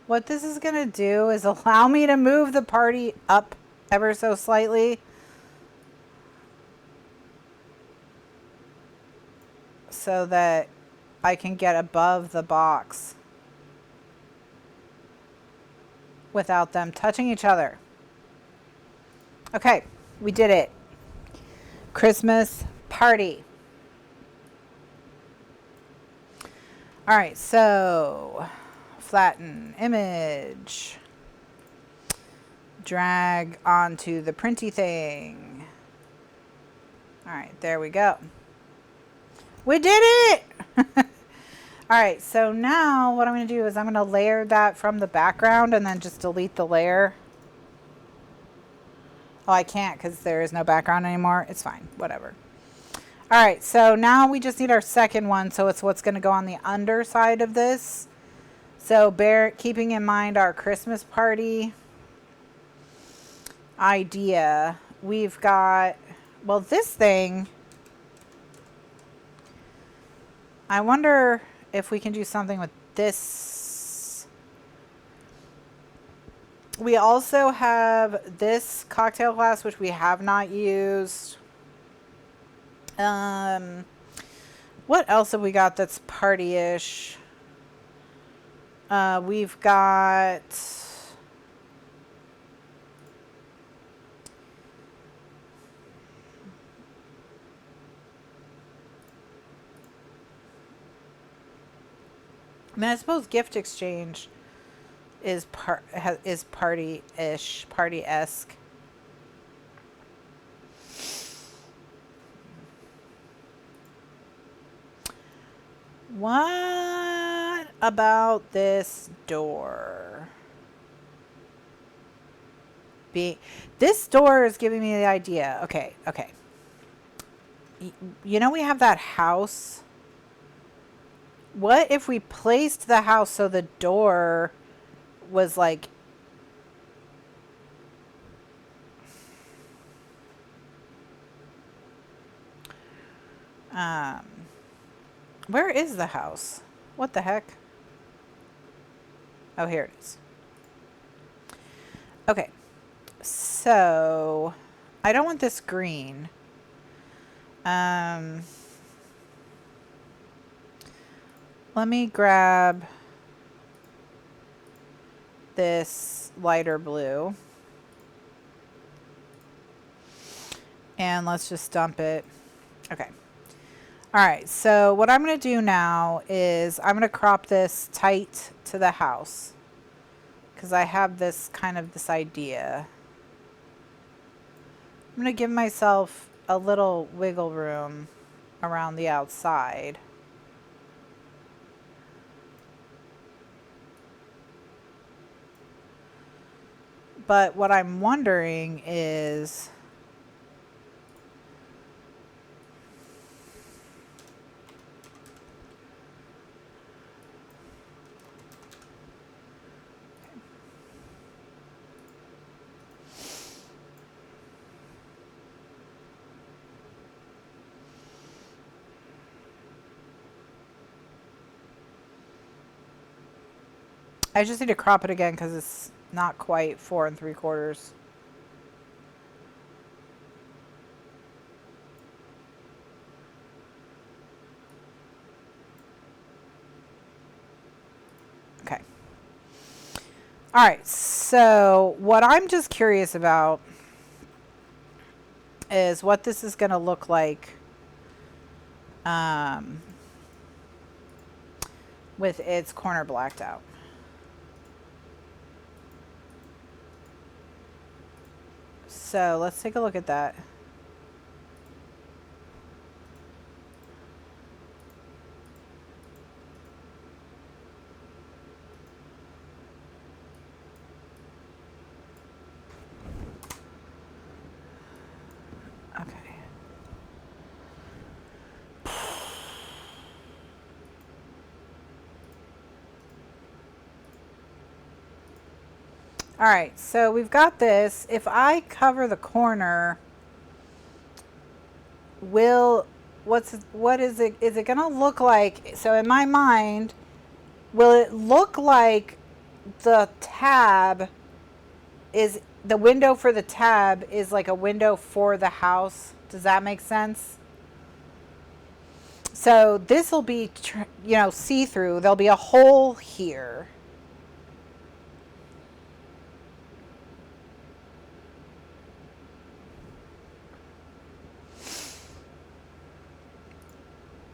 What this is going to do is allow me to move the party up ever so slightly. So that I can get above the box without them touching each other. Okay, we did it. Christmas party. All right, so flatten image. Drag onto the printy thing. All right, there we go. We did it! All right, so now what I'm going to do is I'm going to layer that from the background and then just delete the layer. Oh, I can't because there is no background anymore. It's fine, whatever. All right, so now we just need our second one, so it's what's going to go on the underside of this. So keeping in mind our Christmas party idea, we've got, well, this thing, I wonder if we can do something with this. We also have this cocktail glass, which we have not used. What else have we got that's party-ish? We've got... I mean, I suppose gift exchange is party-ish, party-esque. What about this door? This door is giving me the idea. Okay, okay. You know, we have that house. What if we placed the house so the door was like... where is the house? What the heck? Oh, here it is. Okay. So, I don't want this green. Let me grab this lighter blue. And let's just dump it. Okay. All right, so what I'm going to do now is I'm going to crop this tight to the house because I have this idea. I'm going to give myself a little wiggle room around the outside. But what I'm wondering is... I just need to crop it again because it's not quite 4 3/4. Okay. All right, so what I'm just curious about is what this is going to look like with its corner blacked out. So let's take a look at that. Okay. All right, so we've got this. If I cover the corner, what is it? Is it going to look like? So in my mind, will it look like the tab is the window for the tab is like a window for the house? Does that make sense? So this will be, you know, see-through. There'll be a hole here.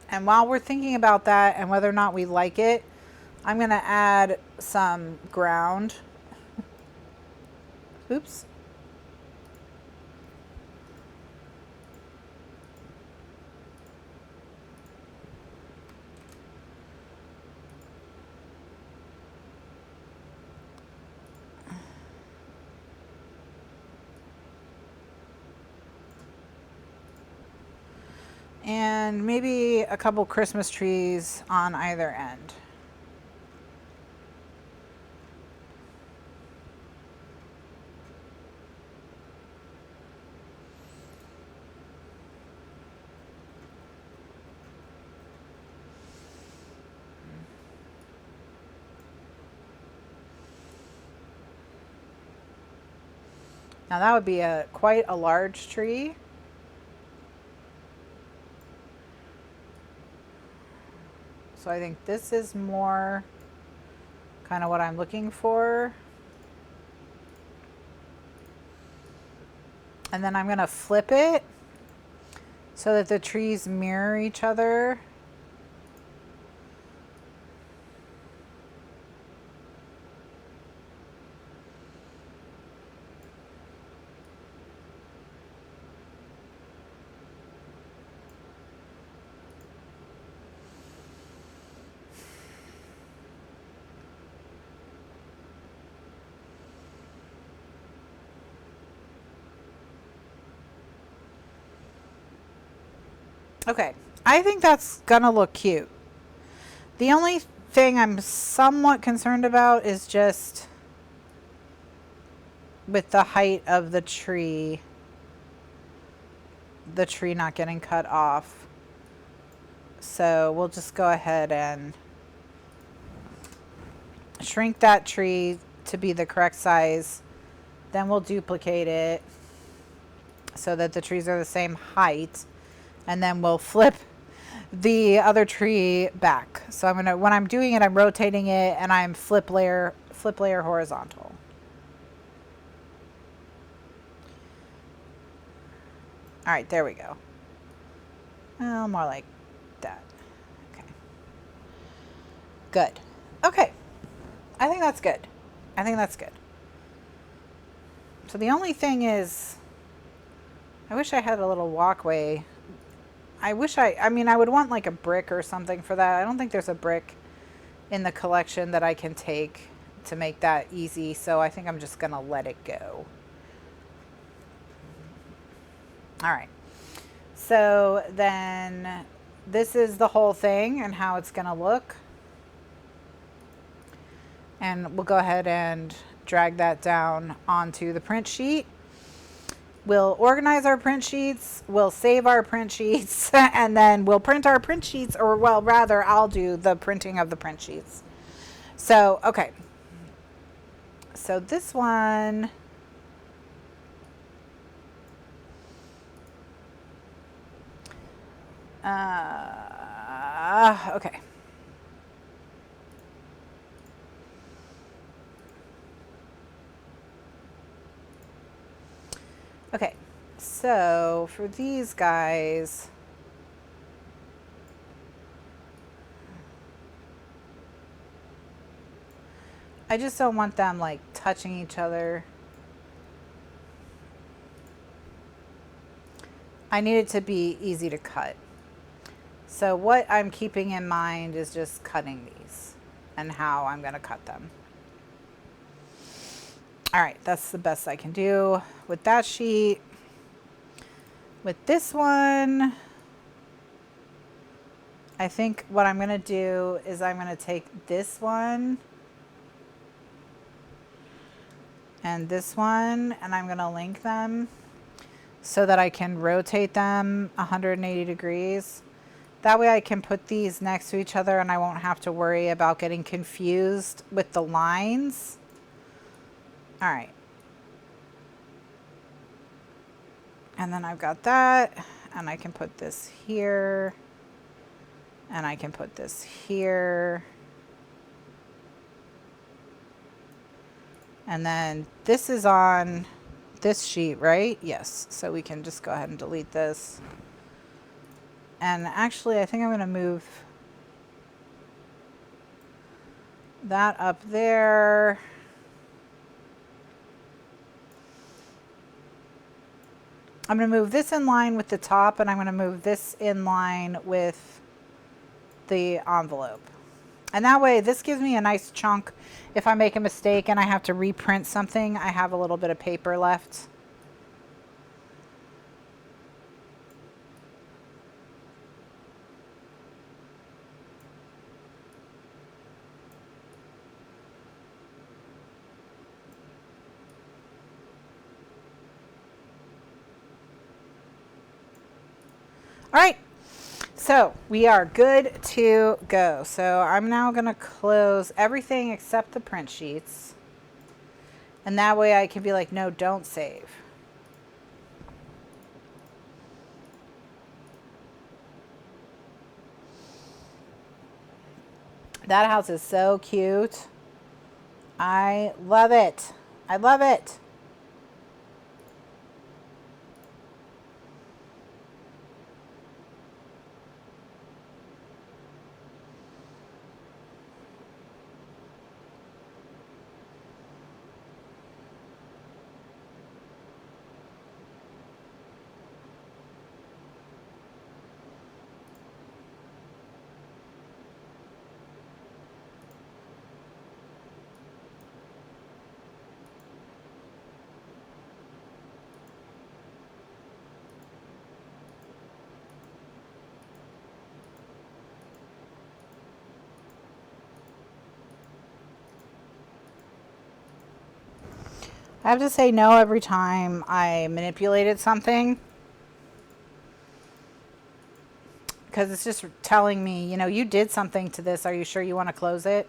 And while we're thinking about that and whether or not we like it, I'm going to add some ground. Oops. And maybe a couple Christmas trees on either end. Now that would be quite a large tree. So I think this is more kind of what I'm looking for. And then I'm going to flip it so that the trees mirror each other. Okay, I think that's gonna look cute. The only thing I'm somewhat concerned about is just with the height of the tree not getting cut off. So we'll just go ahead and shrink that tree to be the correct size. Then we'll duplicate it so that the trees are the same height. And then we'll flip the other tree back. So when I'm doing it, I'm rotating it and I'm flip layer horizontal. All right, there we go. Well, more like that. Okay. Good. Okay. I think that's good. I think that's good. So the only thing is, I wish I had a little walkway. I mean, I would want like a brick or something for that. I don't think there's a brick in the collection that I can take to make that easy. So I think I'm just going to let it go. All right. So then this is the whole thing and how it's going to look. And we'll go ahead and drag that down onto the print sheet. We'll organize our print sheets, we'll save our print sheets, and then we'll print our print sheets, or well, rather, I'll do the printing of the print sheets. So, okay. So this one, okay. Okay, so for these guys, I just don't want them like touching each other. I need it to be easy to cut. So what I'm keeping in mind is just cutting these and how I'm going to cut them. All right, that's the best I can do with that sheet. With this one, I think what I'm going to do is I'm going to take this one and this one, and I'm going to link them so that I can rotate them 180 degrees. That way I can put these next to each other and I won't have to worry about getting confused with the lines. All right. And then I've got that, and I can put this here, and I can put this here. And then this is on this sheet, right? Yes. So we can just go ahead and delete this. And actually, I think I'm going to move that up there. I'm going to move this in line with the top, and I'm going to move this in line with the envelope. And that way, this gives me a nice chunk. If I make a mistake and I have to reprint something, I have a little bit of paper left. All right, so we are good to go. So I'm now going to close everything except the print sheets. And that way I can be like, no, don't save. That house is so cute. I love it. I love it. I have to say no every time I manipulated something, because it's just telling me, you know, you did something to this. Are you sure you want to close it?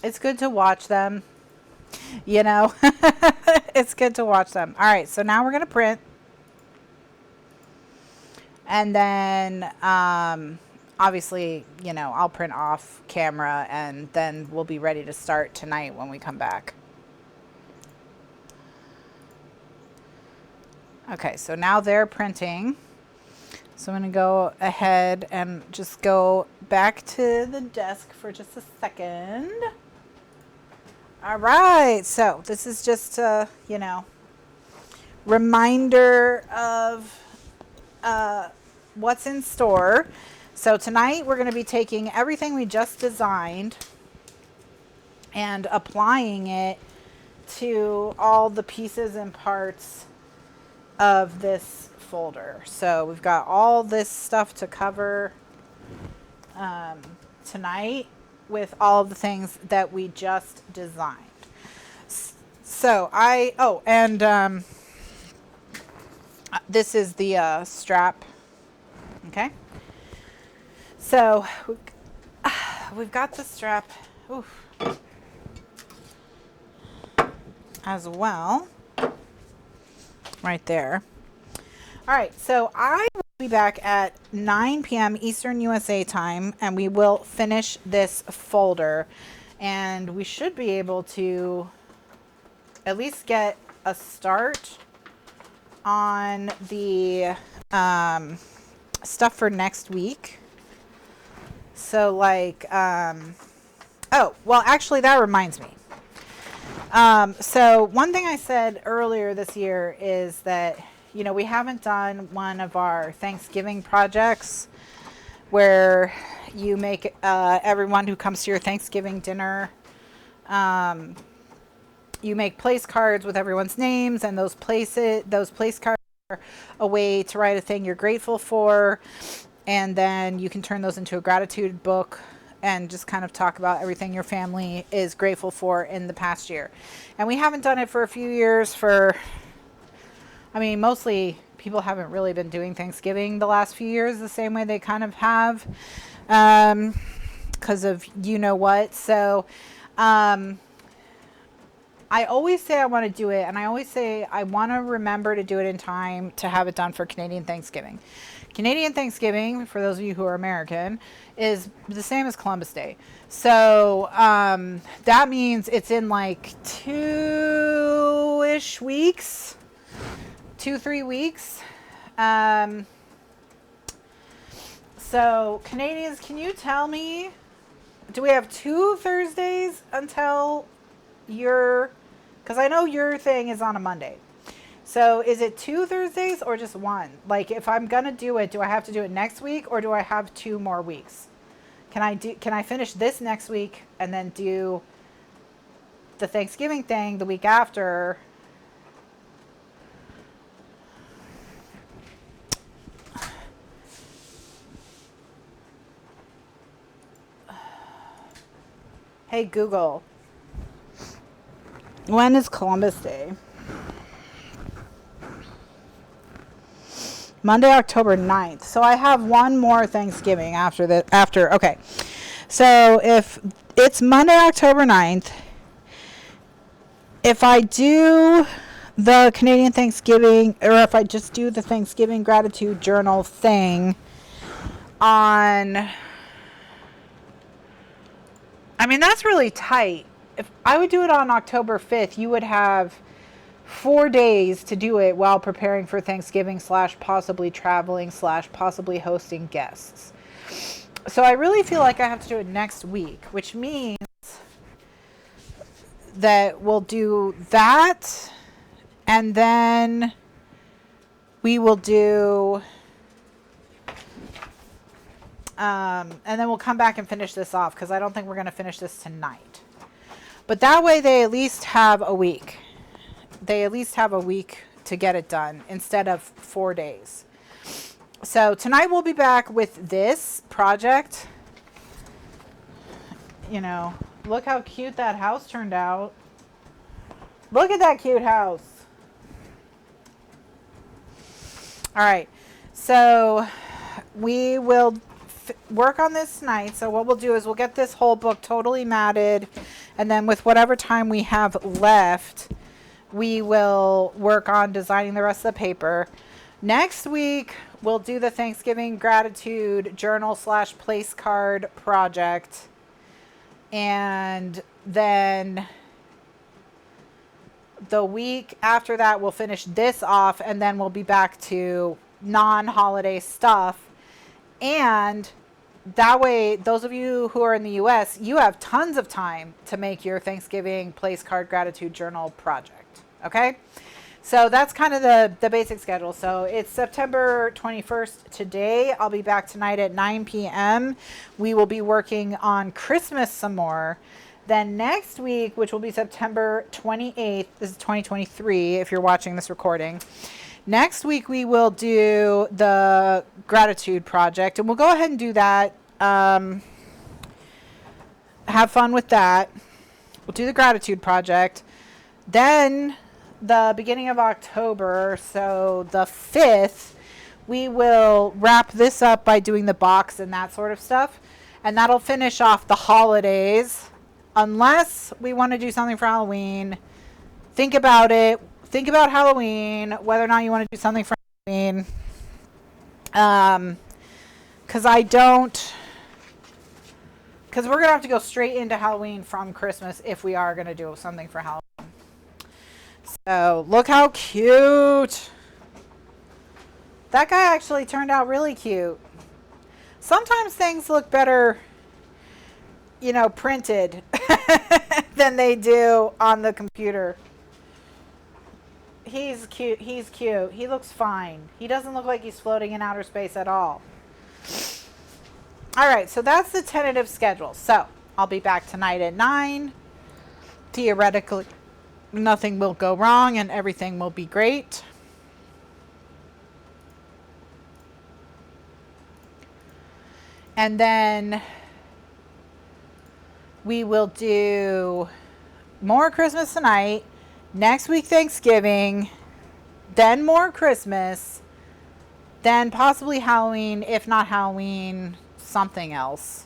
It's good to watch them, you know. It's good to watch them. All right, so now we're going to print. And then obviously, you know, I'll print off camera, and then we'll be ready to start tonight when we come back. Okay, so now they're printing. So I'm going to go ahead and just go back to the desk for just a second. All right, so this is just a, you know, reminder of what's in store. So tonight we're going to be taking everything we just designed and applying it to all the pieces and parts of this folder. So we've got all this stuff to cover tonight with all of the things that we just designed. So this is the strap. Okay. So we've got the strap as well, right there. All right, so I will be back at 9 p.m. Eastern USA time, and we will finish this folder, and we should be able to at least get a start on the stuff for next week. So like, oh, well, actually that reminds me. So one thing I said earlier this year is that, you know, we haven't done one of our Thanksgiving projects where you make everyone who comes to your Thanksgiving dinner, you make place cards with everyone's names, and those place cards are a way to write a thing you're grateful for, and then you can turn those into a gratitude book and just kind of talk about everything your family is grateful for in the past year. And we haven't done it for a few years I mean, mostly people haven't really been doing Thanksgiving the last few years the same way they kind of have, because of you know what. So I always say I want to do it, and I always say I want to remember to do it in time to have it done for Canadian Thanksgiving. Canadian Thanksgiving, for those of you who are American, is the same as Columbus Day. So that means it's in like 2-ish weeks. 2-3 weeks. So Canadians, can you tell me, do we have 2 Thursdays until because I know your thing is on a Monday. So is it 2 Thursdays or just 1? Like, if I'm gonna do it, do I have to do it next week, or do I have 2 more weeks? Can I finish this next week and then do the Thanksgiving thing the week after? Hey Google, when is Columbus Day? Monday, October 9th. So I have one more Thanksgiving okay. So if it's Monday, October 9th, if I do the Canadian Thanksgiving, or if I just do the Thanksgiving gratitude journal thing on, I mean, that's really tight. If I would do it on October 5th, you would have 4 days to do it while preparing for Thanksgiving / possibly traveling / possibly hosting guests. So I really feel like I have to do it next week, which means that we'll do that, and then we will do, and then we'll come back and finish this off, because I don't think we're going to finish this tonight. But that way they at least have a week. They at least have a week to get it done instead of 4 days. So tonight we'll be back with this project. You know, look how cute that house turned out. Look at that cute house. All right. So we will work on this tonight. So what we'll do is we'll get this whole book totally matted, and then with whatever time we have left, we will work on designing the rest of the paper. Next week, we'll do the Thanksgiving gratitude journal / place card project. And then the week after that, we'll finish this off, and then we'll be back to non-holiday stuff. And that way, those of you who are in the US, you have tons of time to make your Thanksgiving place card gratitude journal project. Okay, so that's kind of the basic schedule. So it's September 21st today. I'll be back tonight at 9 p.m. We will be working on Christmas some more. Then next week, which will be September 28th, this is 2023 if you're watching this recording. Next week, we will do the gratitude project, and we'll go ahead and do that. Have fun with that. We'll do the gratitude project. Then the beginning of October, so the 5th, we will wrap this up by doing the box and that sort of stuff. And that'll finish off the holidays, unless we want to do something for Halloween. Think about it. Think about Halloween, whether or not you want to do something for Halloween. Because we're going to have to go straight into Halloween from Christmas if we are going to do something for Halloween. So look how cute. That guy actually turned out really cute. Sometimes things look better, you know, printed than they do on the computer. He's cute. He's cute. He looks fine. He doesn't look like he's floating in outer space at all. All right, so that's the tentative schedule. So I'll be back tonight at 9. Theoretically, nothing will go wrong and everything will be great. And then We will do more Christmas tonight. Next week, Thanksgiving. Then more Christmas. Then possibly Halloween. If not Halloween, something else.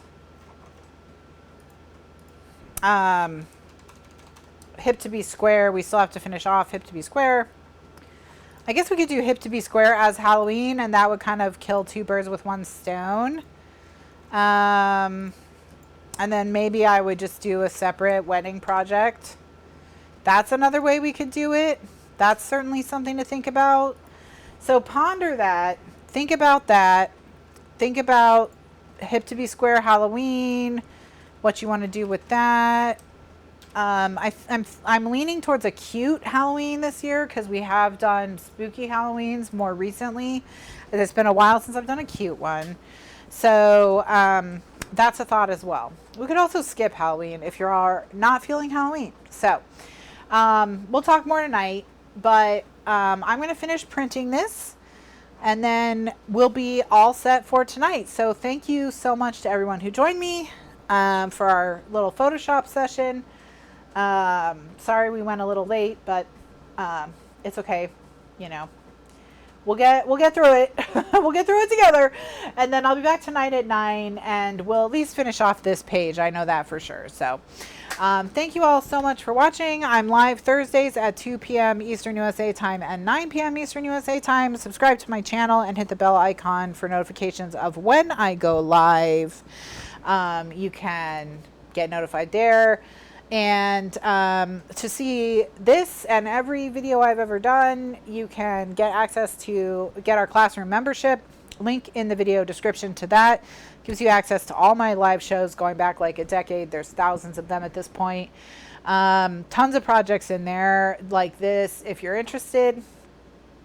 Hip to be square. We still have to finish off Hip to be square. I guess we could do Hip to be square as Halloween, and that would kind of kill two birds with one stone. And then maybe I would just do a separate wedding project. That's another way we could do it. That's certainly something to think about. So ponder that. Think about that. Think about Hip to be square Halloween. What you want to do with that. I'm leaning towards a cute Halloween this year because we have done spooky Halloweens more recently. It's been a while since I've done a cute one. So that's a thought as well. We could also skip Halloween if you are not feeling Halloween. So we'll talk more tonight, but I'm going to finish printing this and then we'll be all set for tonight. So thank you so much to everyone who joined me for our little Photoshop session. Sorry we went a little late, but it's okay. You know, we'll get through it. We'll get through it together. And then I'll be back tonight at 9 and we'll at least finish off this page. I know that for sure. So thank you all so much for watching. I'm live Thursdays at 2 p.m. Eastern USA time and 9 p.m. Eastern USA time. Subscribe to my channel and hit the bell icon for notifications of when I go live. You can get notified there. And to see this and every video I've ever done, you can get access to our classroom membership. Link in the video description to that. Gives you access to all my live shows going back like a decade. There's thousands of them at this point. Tons of projects in there like this if you're interested.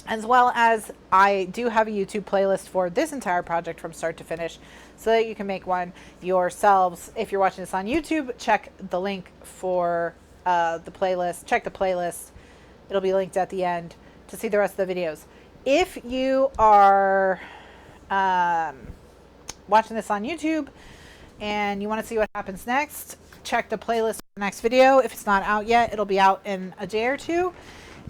As well as I do have a YouTube playlist for this entire project from start to finish so that you can make one yourselves. If you're watching this on YouTube, check the link for the playlist. Check the playlist. It'll be linked at the end to see the rest of the videos. If you are watching this on YouTube and you want to see what happens next, check the playlist for the next video. If it's not out yet, it'll be out in a day or two.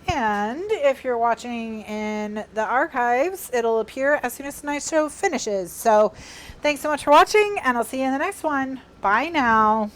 And if you're watching in the archives, it'll appear as soon as tonight's show finishes. So thanks so much for watching, and I'll see you in the next one. Bye now.